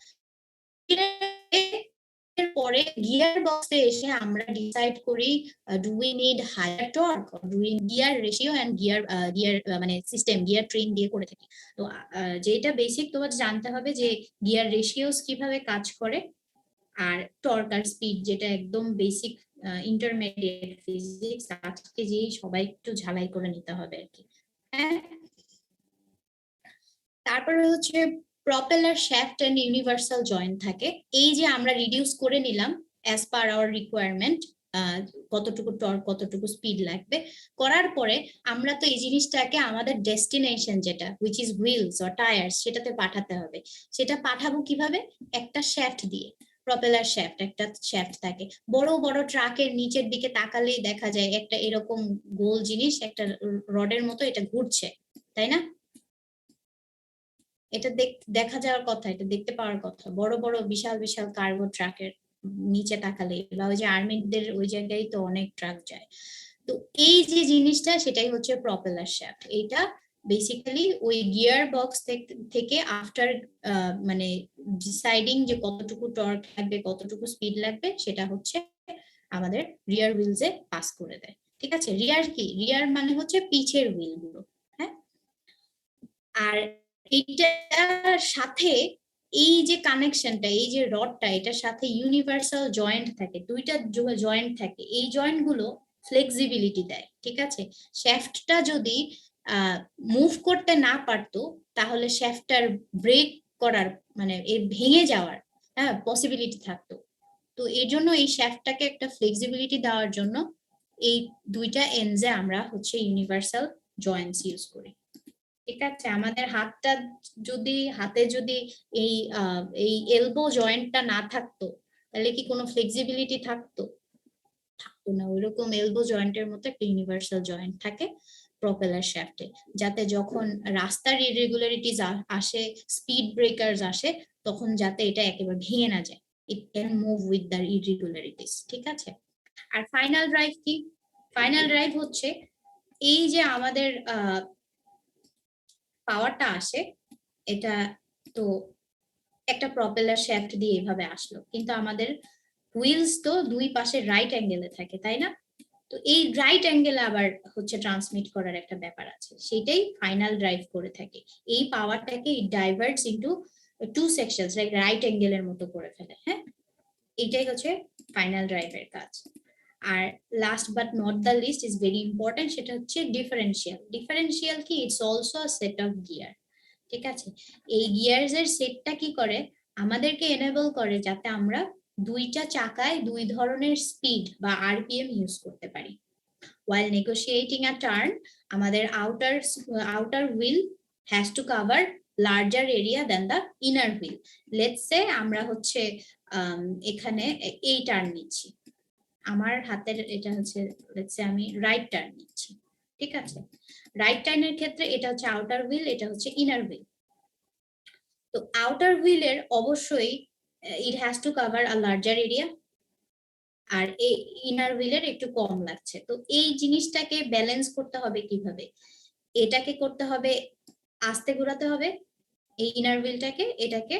পরে গিয়ার বক্সে এসে আমরা ডিসাইড করি do we need higher torque or do we gear ratio and gear মানে সিস্টেম, গিয়ার ট্রেন দিয়ে করে থাকি। তো যেটা বেসিক তোমার জানতে হবে যে গিয়ার রেশিওস কিভাবে কাজ করে, আর টর্ক আর স্পিড যেটা একদম বেসিক ইন্টারমিডিয়েট ফিজিক্স, আজকে যে সবাই একটু ঝালাই করে নিতে হবে আর কি। হ্যাঁ, তারপরে হচ্ছে propeller shaft and universal joint থাকে। এই যে আমরা রিডিউস করে নিলাম অ্যাজ পার আওয়ার রিকোয়ারমেন্ট, কতটুকু টর্ক কতটুকু স্পিড লাগবে, করার পরে আমরা তো এই জিনিসটাকে আমাদের ডেস্টিনেশন যেটা which is wheels or tyres সেটাতে পাঠাতে হবে। সেটা পাঠাবো কিভাবে? একটা শ্যাফট দিয়ে। প্রপেলার শ্যাফট, একটা শ্যাফট থাকে। বড় বড় ট্রাকের নিচের দিকে তাকালেই দেখা যায় একটা এরকম গোল জিনিস, একটা রডের মতো, এটা ঘুরছে, তাই না? এটা দেখা যাওয়ার কথা, এটা দেখতে পাওয়ার কথা। বড় বড় বিশাল বিশাল কার্গো ট্রাকের নিচে তাকালে, বা ওই যে আর্মিদের ওই জায়গায় তো অনেক ট্রাক যায়। তো এই যে জিনিসটা সেটাই হচ্ছে প্রপেলার শ্যাফট। এটা বেসিক্যালি ওই গিয়ার বক্স থেকে আফটার মানে ডিসাইডিং যে কতটুকু টর্ক লাগবে কতটুকু স্পিড লাগবে, সেটা হচ্ছে আমাদের রিয়ার হুইলসে পাস করে দেয়। ঠিক আছে, রিয়ার কি? রিয়ার মানে হচ্ছে পিছের হুইল গুলো। হ্যাঁ, আর এইটার সাথে এই যে কানেকশনটা, এই যে রডটা, এটার সাথে ইউনিভার্সাল জয়েন্ট থাকে, দুইটা জয়েন্ট থাকে। এই জয়েন্ট গুলো ফ্লেক্সিবিলিটি দেয়। ঠিক আছে, শ্যাফটটা যদি মুভ করতে না পারতো তাহলে শ্যাফটটার ব্রেক করার মানে এর ভেঙে যাওয়ার পসিবিলিটি থাকতো। তো এর জন্য এই শ্যাফটটাকে একটা ফ্লেক্সিবিলিটি দেওয়ার জন্য এই দুইটা এন্ডসে আমরা হচ্ছে ইউনিভার্সাল জয়েন্টস ইউজ করি। ঠিক আছে, আমাদের হাতে যদি এই এলবো জয়েন্টটা না থাকতো তাহলে কি কোনো ফ্লেক্সিবিলিটি থাকতো না। ওইরকম এলবো জয়েন্টের মতো একটা ইউনিভার্সাল জয়েন্ট থাকে প্রপেলার শ্যাফটে, যাতে যখন রাস্তার ইরেগুলারিটিস আসে, স্পিড ব্রেকারস আসে, তখন যাতে এটা একেবারে ভেঙে না যায়, it can move with the irregularities. ঠিক আছে, আর ফাইনাল ড্রাইভ কি? ফাইনাল ড্রাইভ হচ্ছে এই যে আমাদের পাওয়ারটা আসে, এটা তো একটা প্রপেলার শ্যাফট দিয়ে এইভাবে আসলো, কিন্তু আমাদের হুইলস তো দুই পাশে রাইট অ্যাঙ্গেলে থাকে, তাই না? তো এই রাইট অ্যাঙ্গেলে আবার হচ্ছে ট্রান্সমিট করার একটা ব্যাপার আছে, সেটাই ফাইনাল ড্রাইভ করে থাকে। এই পাওয়ারটাকে it diverts into two sections, like right অ্যাঙ্গেলের মতো করে ফেলে। হ্যাঁ, এটাই হচ্ছে ফাইনাল ড্রাইভের কাজ। আর last but not the least is very important, সেটা হচ্ছে ডিফারেন্সিয়াল। ডিফারেন্সিয়াল কি? It's also a set of gear. ঠিক আছে, এই গিয়ার্স এর সেটটা কি করে? আমাদেরকে এনেবল করে যাতে আমরা দুইটা চাকায় দুই ধরনের স্পিড বা আরপিএম ইউজ করতে পারি। While negotiating a turn, আমাদের outer wheel has to cover larger area than the inner wheel. Let's say আমরা হচ্ছে এখানে এই টার্ন নিচ্ছি, আমার হাতের এটা হচ্ছে let's say আমি রাইট টার্ন নিচ্ছি। ঠিক আছে, রাইট টার্নের ক্ষেত্রে এটা হচ্ছে আউটার হুইল, এটা হচ্ছে ইনার হুইল। তো আউটার হুইলের অবশ্যই it has to cover a larger area, আর এই ইনার হুইলের একটু কম লাগছে। তো এই জিনিসটাকে ব্যালেন্স করতে হবে কিভাবে? এটাকে করতে হবে আস্তে ঘোরাতে হবে, এই ইনার হুইলটাকে এটাকে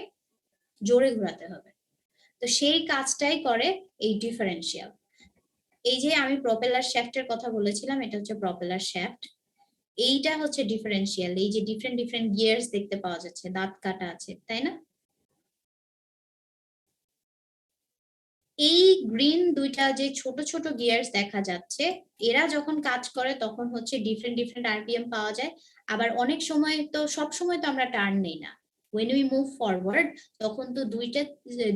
জোরে ঘোরাতে হবে। তো সেই কাজটাই করে এই ডিফারেন্সিয়াল। এই যে আমি প্রপেলার শ্যাফটের কথা বলেছিলাম, এটা হচ্ছে প্রপেলার শ্যাফট, এইটা হচ্ছে ডিফারেন্সিয়াল। এই যে ডিফারেন্ট ডিফারেন্ট গিয়ার্স দেখতে পাওয়া যাচ্ছে, দাঁত কাটা আছে, তাই না? এই গ্রিন দুইটা যে ছোট ছোট গিয়ার্স দেখা যাচ্ছে, এরা যখন কাজ করে তখন হচ্ছে ডিফারেন্ট ডিফারেন্ট আরপিএম পাওয়া যায়। আবার অনেক সময় তো, সব সময় তো আমরা টার্ন নেই না, when we move forward তখন তো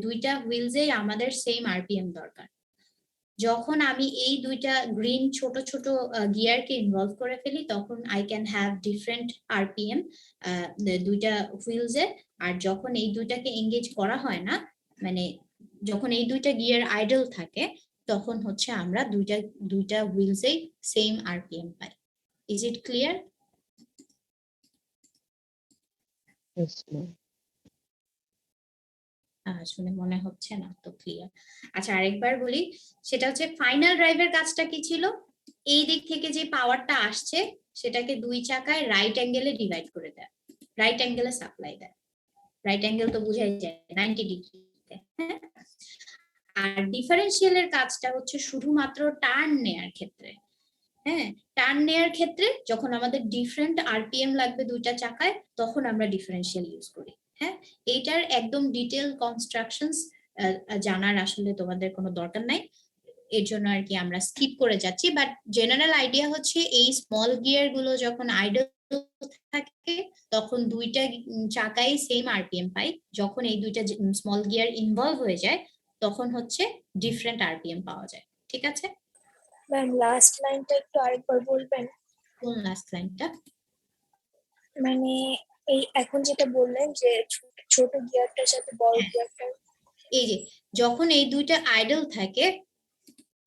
দুইটা হুইলসেই আমাদের সেম আরপিএম দরকার। যখন আমি এই দুইটা গ্রিন ছোট ছোট গিয়ারকে ইনভলভ করে ফেলি, তখন I can have different RPM দুইটা হুইলসে। আর যখন এই দুইটাকে এঙ্গেজ করা হয় না, মানে যখন এই দুইটা গিয়ার আইডল থাকে, তখন হচ্ছে আমরা দুইটা হুইলসেই সেম আরপিএম পাই। Is it clear? শুনে মনে হচ্ছে না তো ক্লিয়ার। আচ্ছা, আরেকবার বলি, সেটা হচ্ছে ফাইনাল ড্রাইভের কাজটা কি ছিল? এই দিক থেকে যে পাওয়ারটা আসছে সেটাকে দুই চাকায় রাইট অ্যাঙ্গেলে ডিভাইড করে দেয়, রাইট অ্যাঙ্গেলে সাপ্লাই দেয়। রাইট অ্যাঙ্গেল তো বুঝাই যায় 90 ডিগ্রিতে। হ্যাঁ, আর ডিফারেন্সিয়ালের কাজটা হচ্ছে শুধুমাত্র টার্ন নেয়ার ক্ষেত্রে। হ্যাঁ, টার্ন নেয়ার ক্ষেত্রে যখন আমাদের ডিফারেন্ট আরপিএম লাগবে দুইটা চাকায়, তখন আমরা ডিফারেন্সিয়াল ইউজ করি। হ্যাঁ, এইটার একদম ডিটেল কনস্ট্রাকশনস জানার আসলে তোমাদের কোনো দরকার নাই, এর জন্য আর কি আমরা স্কিপ করে যাচ্ছি। বাট জেনারেল আইডিয়া হচ্ছে এই স্মল গিয়ার গুলো যখন আইডল থাকে তখন দুইটা চাকাই সেম আরপিএম পাই, যখন এই দুইটা স্মল গিয়ার ইনভলভ হয়ে যায় তখন হচ্ছে ডিফারেন্ট আরপিএম পাওয়া যায়। ঠিক আছে ম্যাম, লাস্ট লাইনটা একটু আরেকবার বলবেন? কোন লাস্ট লাইনটা? মানে এই এখন যেটা বললেন যে ছোট গিয়ারটার সাথে বড় গিয়ারটা, এই যে যখন এই দুইটা আইডল থাকে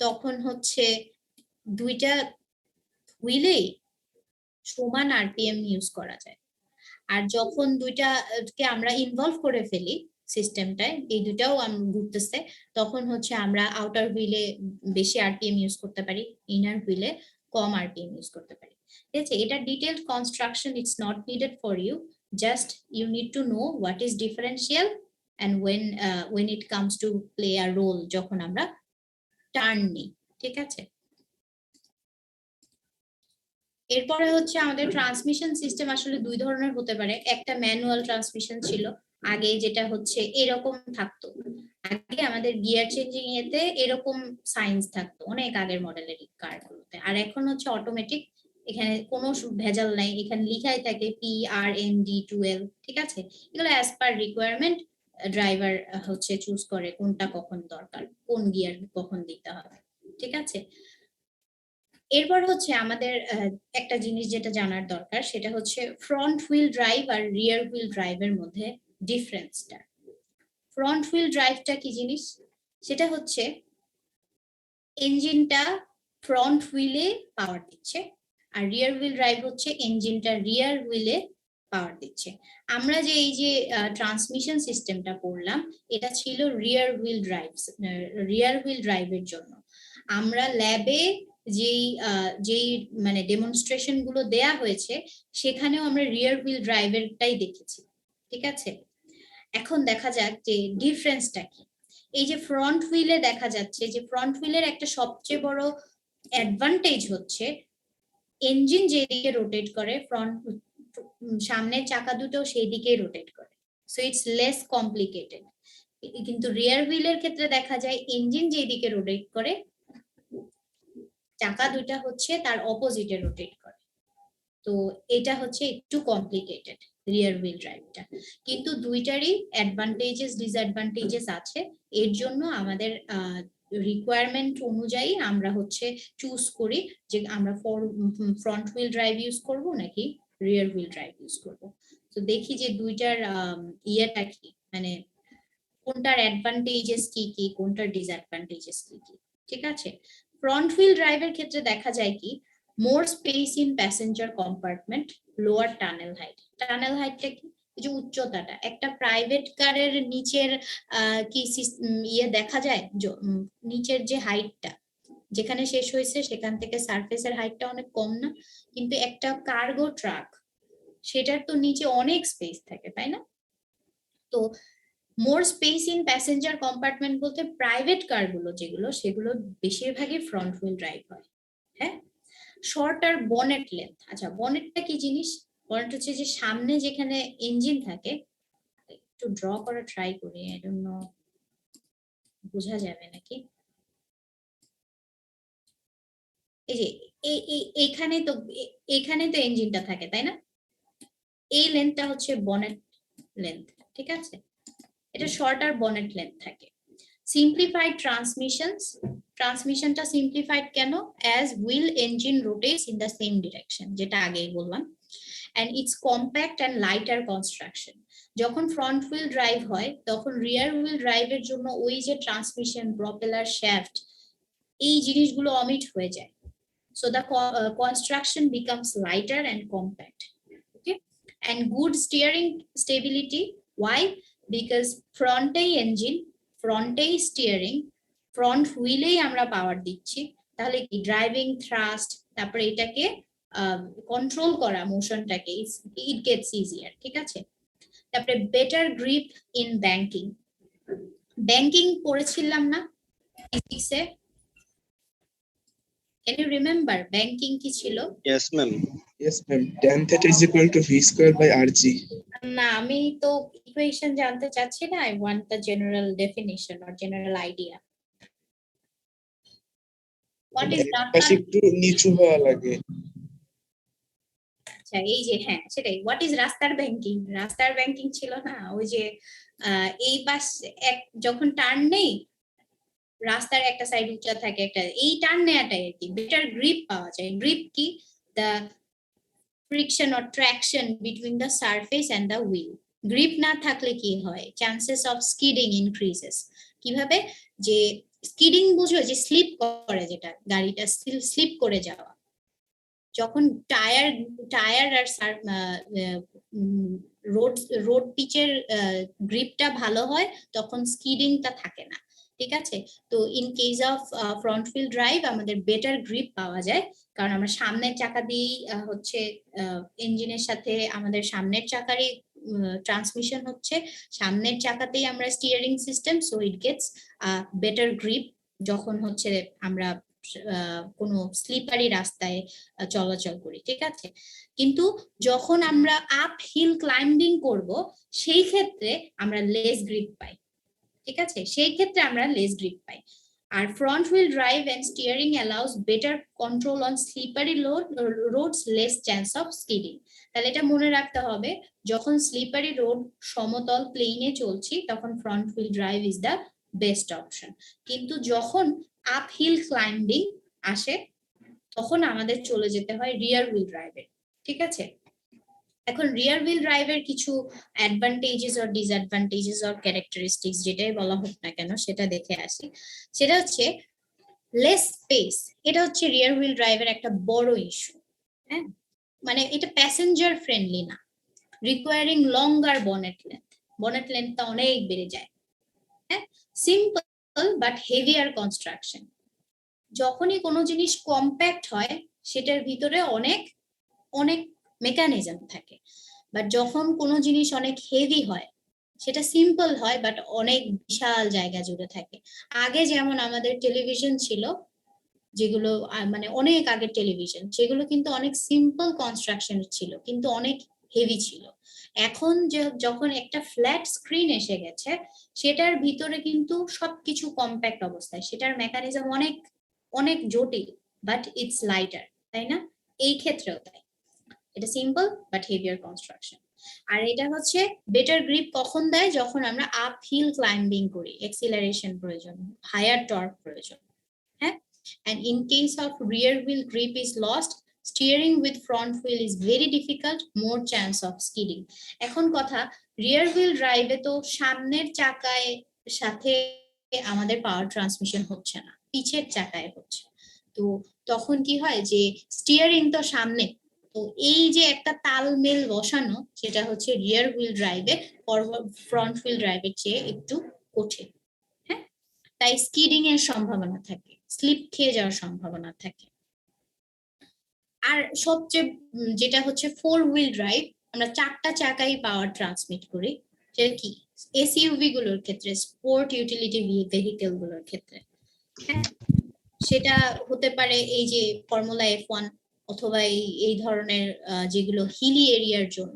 তখন হচ্ছে দুইটা হুইলেই সমান আরপিএম ইউজ করা যায়। আর যখন দুইটাকে আমরা ইনভলভ করে ফেলি সিস্টেমটায়, এই দুটাও ঘুরতেছে, তখন হচ্ছে আমরা আউটার হুইলে বেশি আরপিএম ইউজ করতে পারি, ইনার হুইলে কম আরপিএম ইউজ করতে পারি। ঠিক আছে, এটা detailed construction, it's not needed for you, just you need to know what is differential and when it comes to play a role যখন আমরা টার্ন নিই। ঠিক আছে, এরপরে হচ্ছে আমাদের ট্রান্সমিশন সিস্টেম আসলে দুই ধরনের হতে পারে। একটা ম্যানুয়াল ট্রান্সমিশন ছিল আগে, যেটা হচ্ছে এরকম থাকতো, আগে আমাদের গিয়ার চেঞ্জিং এতে এরকম সাইন্স থাকতো অনেক আগের মডেলের কারগুলোতে। আর এখন হচ্ছে অটোমেটিক এখানে কোনো ভেজাল নাই, এখানে লিখাই থাকে PRMD12, ঠিক আছে? এগুলো অ্যাজ পার রিকোয়ারমেন্ট ড্রাইভার হচ্ছে চুজ করে কোনটা কখন দরকার, কোন গিয়ার কখন দিতে হবে, ঠিক আছে? এরপর হচ্ছে আমাদের একটা জিনিস যেটা জানার দরকার, সেটা হচ্ছে ফ্রন্ট হুইল ড্রাইভ আর রিয়ার হুইল ড্রাইভের মধ্যে ডিফারেন্সটা। ফ্রন্ট হুইল ড্রাইভটা কি জিনিস? সেটা হচ্ছে ইঞ্জিনটা ফ্রন্ট হুইলে পাওয়ার দিচ্ছে, আর রিয়ার হুইল ড্রাইভ হচ্ছে ইঞ্জিনটা রিয়ার হুইলে পাওয়ার দিচ্ছে। আমরা যে এই যে ট্রান্সমিশন সিস্টেমটা পড়লাম, এটা ছিল রিয়ার হুইল ড্রাইভের জন্য। আমরা ল্যাবে যেই মানে ডেমনস্ট্রেশন গুলো দেয়া হয়েছে, সেখানেও আমরা রিয়ার হুইল ড্রাইভেরটাই দেখেছি, ঠিক আছে? এখন দেখা যাক যে ডিফারেন্সটা কি। এই যে ফ্রন্ট হুইলে দেখা যাচ্ছে যে ফ্রন্ট হুইলের একটা সবচেয়ে বড় অ্যাডভান্টেজ হচ্ছে ইঞ্জিন যেদিকে রোটেট করে, সামনের চাকা দুটো সেই দিকেই রোটেট করে, সো ইটস লেস কমপ্লিকেটেড। কিন্তু রিয়ার হুইলের ক্ষেত্রে দেখা যায় ইঞ্জিন যেদিকে রোটেট করে, চাকা দুটা হচ্ছে তার অপোজিটে রোটেট করে। তো এটা হচ্ছে একটু কমপ্লিকেটেড রিয়ার হুইল ড্রাইভটা, কিন্তু দুইটারই অ্যাডভান্টেজেস ডিসঅ্যাডভান্টেজেস আছে। এর জন্য আমাদের রিকোয়ারমেন্ট অনুযায়ী আমরা হচ্ছে চুজ করি যে আমরা ফ্রন্ট হুইল ড্রাইভ ইউজ করব নাকি রিয়ার হুইল ড্রাইভ ইউজ করব। তো দেখি যে দুইটার ইয়েটা কি, মানে কোনটার অ্যাডভান্টেজেস কি কি, কোনটার ডিসঅ্যাডভান্টেজেস কি কি, ঠিক আছে? ফ্রন্ট হুইল ড্রাইভের ক্ষেত্রে দেখা যায় কি, মোর space in passenger compartment, lower tunnel height. Tunnel হাইটটা কি? এই যে উচ্চতাটা, একটা প্রাইভেট কারের নিচের কি ইয়ে দেখা যায়, নিচের যে হাইটটা যেখানে শেষ হয়েছে সেখান থেকে সারফেসের হাইটটা অনেক কম না? কিন্তু একটা কার্গো ট্রাক, সেটার তো নিচে অনেক স্পেস থাকে, তাই না? তো মোর স্পেস ইন প্যাসেঞ্জার কম্পার্টমেন্ট বলতে প্রাইভেট কারগুলো যেগুলো, সেগুলো বেশিরভাগই ফ্রন্ট হুইল ড্রাইভ হয়। হ্যাঁ, শর্টার বনেট লেন্থ। আচ্ছা, বনেটটা কি জিনিস? বনেট হচ্ছে যে সামনে যেখানে ইঞ্জিন থাকে, একটু ড্র করা ট্রাই করি, আই ডোন্ট নো বোঝা যাবে নাকি। এই যে এইখানে তো ইঞ্জিনটা থাকে, তাই না? এই লেন্থটা হচ্ছে বনেট লেন্থ, ঠিক আছে? এটা শর্টার বনেট লেন্থ থাকে। সিম্পলিফাইড ট্রান্সমিশনটা সিম্পলিফাইড কেন? As wheel engine rotates in the same direction, যেটা আগেই বললাম, and it's compact and lighter construction. যখন ফ্রন্ট হুইল ড্রাইভ হয় তখন রিয়ার হুইল ড্রাইভের জন্য ওই যে ট্রান্সমিশন, প্রপেলার, শ্যাফট, এই জিনিসগুলো অমিট হয়ে যায়, so the construction becomes lighter and compact. Okay, and good steering stability. Why? Because front engine, front steering, front হুইলেই আমরা পাওয়ার দিচ্ছি, তাহলে কি ড্রাইভিং থ্রাস্ট, তারপরে এটাকে কন্ট্রোল করা মোশনটাকে, ইট গেটস ইজিয়ার, ঠিক আছে? তারপরে better grip in banking. Banking পড়েছিলাম না ফিজিক্সে? Can you remember banking কি ছিল? Yes, ma'am. Yes, ma'am. Tan theta is equal to V square by RG. না, আমি তো ইকুয়েশন জানতে চাচ্ছি না, I want the general definition or general idea. What is পাশে একটু নিচু হওয়া লাগে। আচ্ছা, এই যে হ্যাঁ সেটাই, হোয়াট ইজ রাস্তার ব্যাংকিং? রাস্তার ব্যাংকিং ছিল না ওই যে এই পাশ যখন টার্ন নেই, রাস্তার একটা সাইড উঁচা থাকে, একটা এই টার্ন নেওয়াটাই আর কি, বেটার গ্রিপ পাওয়া যায়। গ্রিপ কি? The friction or traction between the surface and the wheel. Grip না থাকলে কি হয়? Chances of skidding increases. কিভাবে? যে স্কিডিং বুঝো, যে স্লিপ করে, যেটা গাড়িটা স্লিপ করে যাওয়া, যখন টায়ার আর রোড পিচের গ্রিপটা ভালো হয় তখন স্কিডিংটা থাকে না, ঠিক আছে? তো in case of front wheel drive আমাদের বেটার গ্রিপ পাওয়া যায়, কারণ আমরা সামনের চাকা দিয়েই হচ্ছে ইঞ্জিনের সাথে আমাদের সামনের চাকারই ট্রান্সমিশন হচ্ছে, সামনের চাকাতেই আমরা steering system, so it gets better grip যখন হচ্ছে আমরা কোনো স্লিপারি রাস্তায় চলাচল করি, ঠিক আছে? কিন্তু যখন আমরা আপ হিল ক্লাইম্বিং করব সেই ক্ষেত্রে আমরা লেস গ্রিপ পাই, ঠিক আছে? সেই ক্ষেত্রে আমরা লেস গ্রিপ পাই। আর front wheel drive and steering allows better control on slippery roads less chance of skidding. তাহলে এটা মনে রাখতে হবে, যখন স্লিপারি রোড সমতল প্লেনে চলছি তখন front wheel drive is the best option. কিন্তু যখন আপহিল ক্লাইম্বিং আসে তখন আমাদের চলে যেতে হয় রিয়ার হুইল ড্রাইভে। ঠিক আছে, এখন রিয়ার হুইল ড্রাইভের কিছু অ্যাডভান্টেজেস আর ডিসঅ্যাডভান্টেজেস আর ক্যারেক্টারিস্টিক্স যেটাই বলা হোক না কেন সেটা দেখে আসি। সেটা হচ্ছে লেস স্পেস। এটা হচ্ছে রিয়ার হুইল ড্রাইভের একটা বড় ইস্যু। হ্যাঁ, মানে এটা প্যাসেঞ্জার ফ্রেন্ডলি না, রিকোয়ারিং লঙ্গার বনেট লেন্থটা অনেক বেড়ে যায়। হ্যাঁ, সিম্পল বাট হেভিয়ার কনস্ট্রাকশন। যখনই কোনো জিনিস কম্প্যাক্ট হয় সেটার ভিতরে অনেক অনেক মেকানিজম থাকে, বাট যখন কোনো জিনিস অনেক হেভি হয় সেটা সিম্পল হয় বাট অনেক বিশাল জায়গা জুড়ে থাকে। আগে যেমন আমাদের টেলিভিশন ছিল, যেগুলো মানে অনেক আগের টেলিভিশন, সেগুলো কিন্তু অনেক সিম্পল কনস্ট্রাকশন ছিল কিন্তু অনেক হেভি ছিল। এখন যখন একটা ফ্ল্যাট স্ক্রিন এসে গেছে সেটার ভিতরে কিন্তু সবকিছু কম্প্যাক্ট অবস্থায়, সেটার মেকানিজম অনেক অনেক জটিল বাট ইটস লাইটার, তাই না? এই ক্ষেত্রেও তাই, এটা সিম্পল বাট হেভিয়ার কনস্ট্রাকশন। আর এটা হচ্ছে বেটার গ্রিপ কখন দেয়, যখন আমরা আপ হিল ক্লাইম্বিং করি, এক্সিলারেশন প্রয়োজন, হায়ার টর্ক প্রয়োজন। হ্যাঁ, and in case of rear wheel grip is lost, steering with front wheel is very difficult, more chance of skidding. এখন কথা, রিয়ার হুইল ড্রাইভে তো সামনের চাকায় সাথে আমাদের পাওয়ার ট্রান্সমিশন হচ্ছে না, পিছের চাকায় হচ্ছে। তো তখন কি হয় যে স্টিয়ারিং তো সামনে, তো এই যে একটা তালমেল বসানো সেটা হচ্ছে রিয়ার হুইল ড্রাইভে ফ্রন্ট হুইল ড্রাইভের চেয়ে একটু কঠিন। হ্যাঁ, তাই স্কিডিং এর সম্ভাবনা থাকে, স্লিপ খেয়ে যাওয়ার সম্ভাবনা থাকে। আর সবচেয়ে যেটা হচ্ছে ফোর হুইল ড্রাইভ, আমরা চারটা চাকাই পাওয়ার ট্রান্সমিট করি, সেটা কি এসইউভি গুলোর ক্ষেত্রে, স্পোর্ট ইউটিলিটি ভেহিকেল গুলোর ক্ষেত্রে। হ্যাঁ, সেটা হতে পারে এই যে ফর্মুলা F1 অথবা এই ধরনের যেগুলো হিলি এরিয়ার জন্য,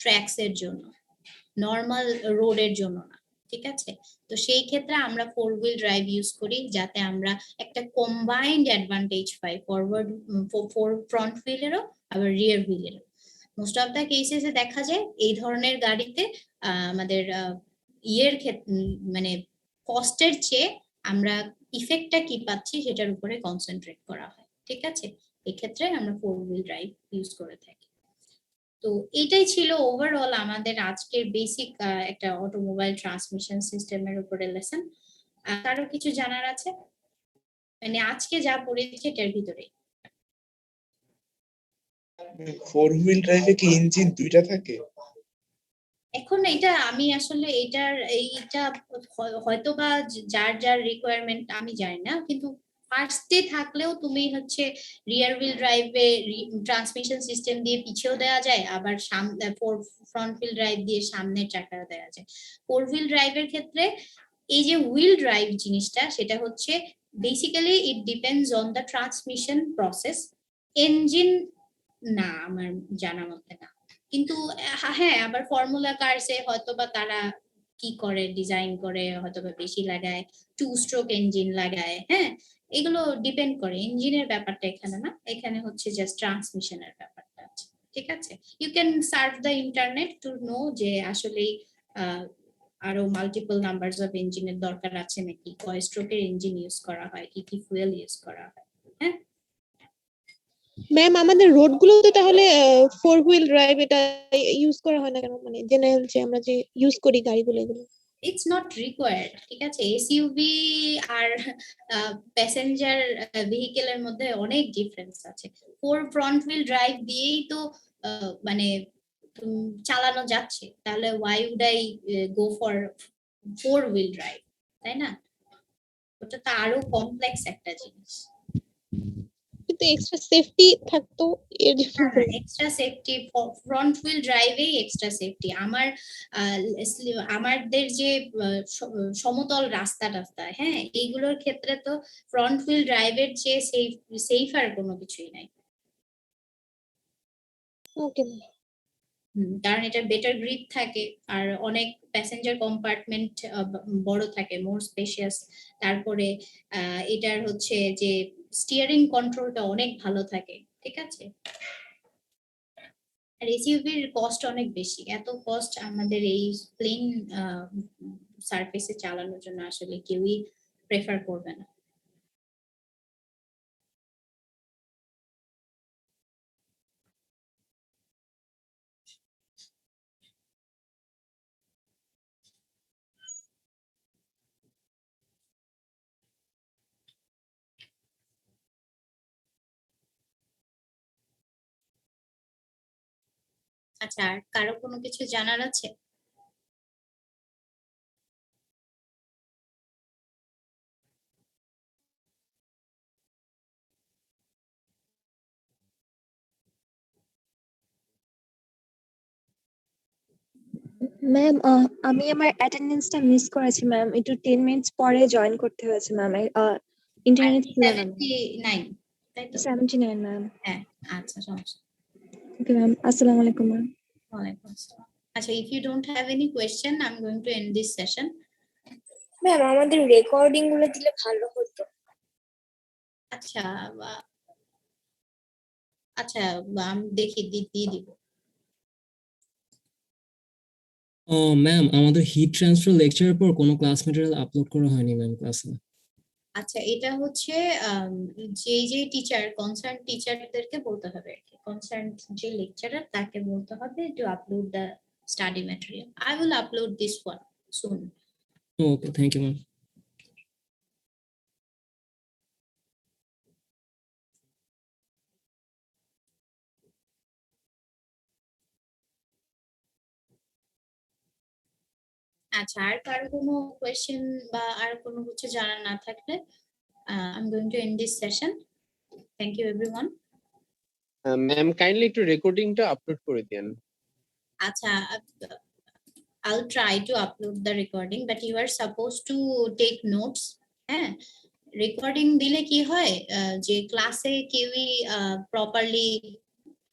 ট্র্যাকস এর জন্য, নর্মাল রোডের জন্য না। ঠিক আছে, তো সেই ক্ষেত্রে আমরা ফোর হুইল ড্রাইভ ইউজ করি যাতে আমরা একটা কম্বাইন্ড অ্যাডভান্টেজ পাই, ফরওয়ার্ড ফ্রন্ট হুইলেরও আবার রিয়ার হুইলেরও। মোস্ট অফ দ্য কেসেসে দেখা যায় এই ধরনের গাড়িতে আমাদের ইয়ের ক্ষেত্রে মানে কস্টের চেয়ে আমরা ইফেক্টটা কি পাচ্ছি সেটার উপরে কনসেন্ট্রেট করা হয়। ঠিক আছে, এক্ষেত্রে আমরা ফোর হুইল ড্রাইভ ইউজ করে থাকি। তো এটাই ছিল ওভারঅল আমাদের আজকের বেসিক একটা অটোমোবাইল ট্রান্সমিশন সিস্টেমের উপরে লেসন। কারো কিছু জানার আছে? মানে আজকে যা পড়েছে এটার ভিতরে। ফোর হুইল ড্রাইভে কি ইঞ্জিন দুইটা থাকে? এখন এটা আমি আসলে এইটা হয়তো বা যার যার রিকোয়ারমেন্ট আমি জানি না, কিন্তু ফার্স্টে থাকলেও তুমি হচ্ছে রিয়ার হুইল ড্রাইভে ট্রান্সমিশন সিস্টেম দিয়ে পিছেও দেওয়া যায়, আবার ফ্রন্ট হুইল ড্রাইভ দিয়ে সামনের চাকা দেওয়া যায়। ফোর হুইল ড্রাইভের ক্ষেত্রে এই যে হুইল ড্রাইভ জিনিসটা সেটা হচ্ছে basically it depends on the transmission process, engine না আমার জানা মতে না। কিন্তু হ্যাঁ, আবার ফর্মুলা কার্সে হয়তোবা তারা কি করে ডিজাইন করে হয়তোবা বেশি লাগায়, 2 স্ট্রোক ইঞ্জিন লাগায়। হ্যাঁ, এগুলো ডিপেন্ড করে, ইঞ্জিনের ব্যাপারটা এখানে না, এখানে হচ্ছে জাস্ট ট্রান্সমিশনের ব্যাপারটা আছে। ঠিক আছে, you can search the internet to know যে আসলে আরো মাল্টিপল নাম্বারস অফ ইঞ্জিনের দরকার আছে নাকি, কয় স্ট্রোকের ইঞ্জিন ইউজ করা হয়, কি কি ফুয়েল ইউজ করা হয়। হ্যাঁ ম্যাম, আমাদের রোড গুলোতে তাহলে ফোর হুইল ড্রাইভ এটা ইউজ করা হয় না কেন? মানে জেনারেল যে আমরা যে ইউজ করি গাড়িগুলো এগুলো। It's not required. ঠিক আছে, এসইউভি আর প্যাসেঞ্জার ভেহিকেলের মধ্যে অনেক ডিফারেন্স আছে। ফ্রন্ট হুইল ড্রাইভ দিয়েই তো মানে চালানো যাচ্ছে, তাহলে why would I go for four wheel drive, তাই না? ওটা তো আরো কমপ্লেক্স একটা জিনিস। কিন্তু এক্সট্রা সেফটি থাকতো এর জন্য। এক্সট্রা সেফটি ফ্রন্ট হুইল ড্রাইভে এক্সট্রা সেফটি। আমাদের যে সমতল রাস্তা হ্যাঁ, এইগুলোর ক্ষেত্রে তো ফ্রন্ট হুইল ড্রাইভের চেয়ে সেফ আর কোনো কিছুই নাই। ওকে। কারণ এটা বেটার গ্রিপ থাকে আর অনেক প্যাসেঞ্জার কম্পার্টমেন্ট বড় থাকে, মোর স্পেশিয়াস। তারপরে এটার হচ্ছে যে স্টিয়ারিং কন্ট্রোলটা অনেক ভালো থাকে, ঠিক আছে। আর এসইউভির কস্ট অনেক বেশি, এত কস্ট আমাদের এই প্লেন সারফেসে চালানোর জন্য আসলে কেউই প্রেফার করবে না। আচ্ছা, আর কারো কোনো কিছু জানার আছে? ম্যাম আমি আমার অ্যাটেন্ডেন্সটা মিস করেছি ম্যাম, একটু 10 মিনিটস পরে জয়েন করতে হয়েছে ম্যাম। ইন্টারনেট ছিল না। 79, তাই তো? 79 ম্যাম। হ্যাঁ, আচ্ছা, সমস্যা। ওকে ম্যাম, আসসালামু আলাইকুম ম্যাম। ওয়ালাইকুম আসসালাম। আচ্ছা, if you don't have any question, I'm going to end this session. Ma'am আমাদের রেকর্ডিং গুলো দিলে ভালো হতো। আচ্ছা, আচ্ছা, আমি দেখি দিয়ে দিব। ম্যাম আমাদের হিট ট্রান্সফার লেকচারের পর কোনো ক্লাস ম্যাটেরিয়াল আপলোড করা হয়নি ম্যাম ক্লাসে। আচ্ছা, এটা হচ্ছে যে টিচার কনসার্ন টিচারদেরকে বলতে হবে, কনসার্ন যে লেকচারার তাকে বলতে হবে to upload the study material. I will upload this one soon. Okay, thank you ma'am. আচ্ছা, আর কারো কোনো কোয়েশ্চেন বা আর কোনো কিছু জানা না থাকলে I'm going to end this session. Thank you everyone. Ma'am kindly একটু রেকর্ডিংটা আপলোড করে দেন। আচ্ছা, I'll try to upload the recording, but you are supposed to take notes. হ্যাঁ, রেকর্ডিং দিলে কি হয় যে ক্লাসে কেউই প্রপারলি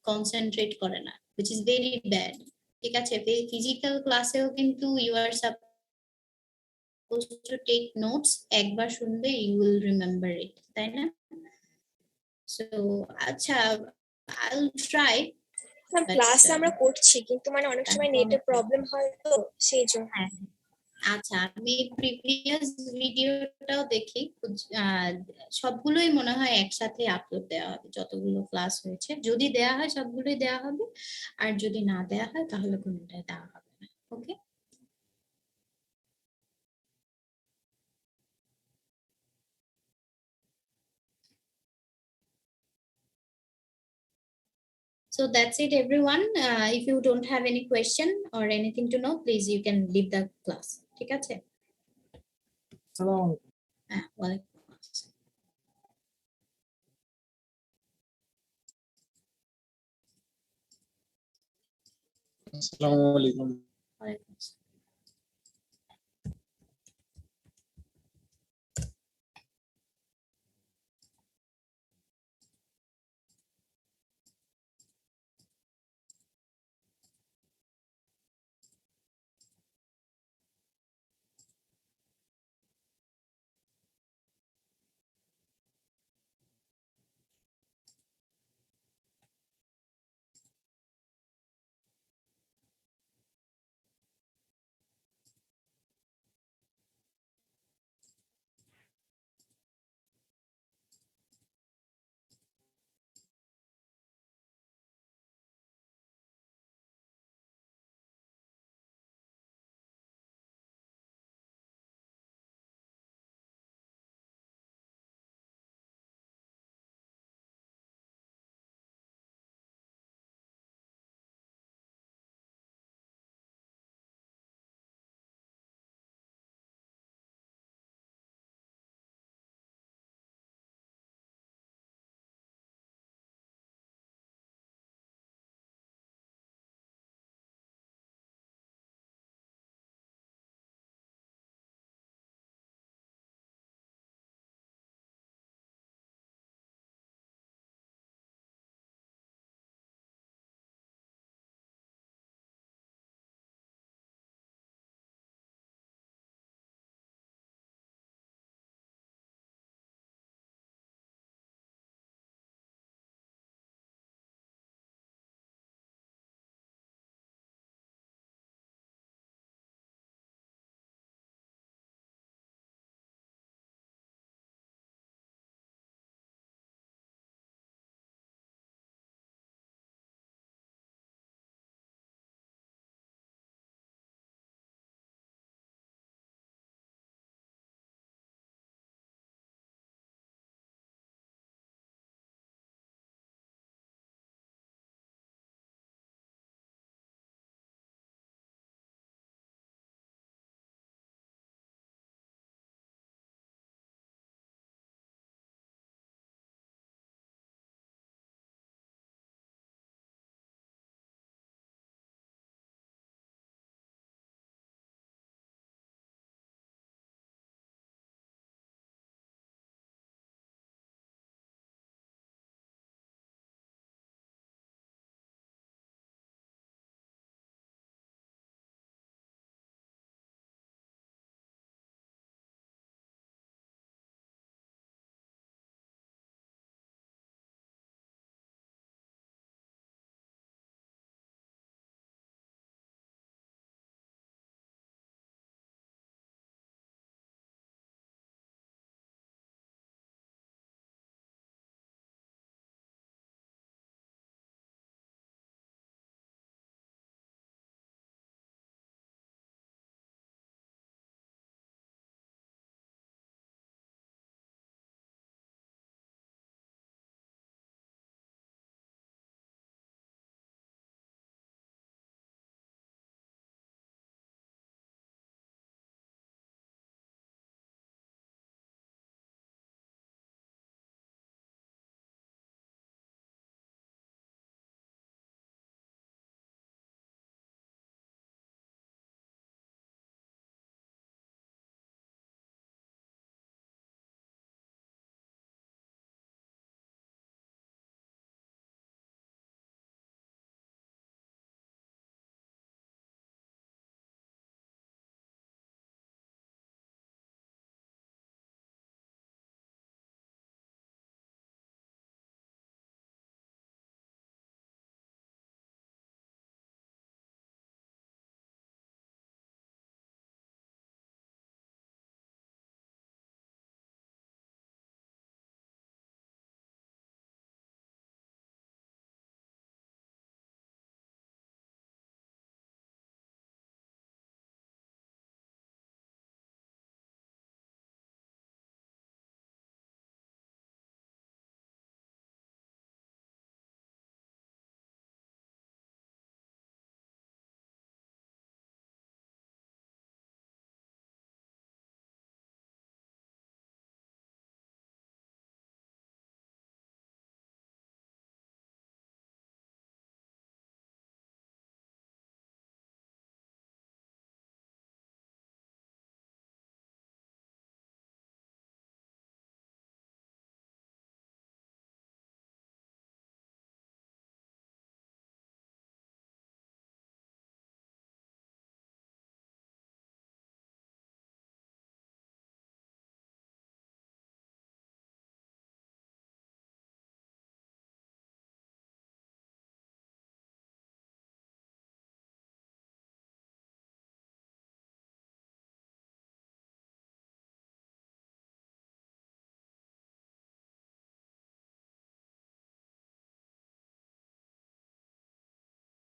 কনসেন্ট্রেট করে না, which is very bad. ঠিক আছে, ফিজিক্যাল ক্লাসেও কিন্তু you are supposed to take notes. একবার শুনবে you will remember it, তাই না? So আচ্ছা, I'll try. ম্যাম ক্লাস আমরা করছি কিন্তু মানে অনেক সময় নেটের প্রবলেম হয় তো সেই জন্য। হ্যাঁ, আচ্ছা, আমি প্রিভিয়াস ভিডিওটাও দেখি, সবগুলোই মনে হয় একসাথে আপলোড দেওয়া হবে, যতগুলো ক্লাস হয়েছে। যদি দেওয়া হয় সবগুলোই দেওয়া হবে, আর যদি না দেওয়া হয় তাহলে কোনোটাই দেওয়া হবে না। ওকে, so that's it everyone. If you don't have any question or anything to know, please you can leave the class. ঠিক আছে? হ্যাঁ, ওয়ালাইকুম আসসালাম। আসসালামু আলাইকুম।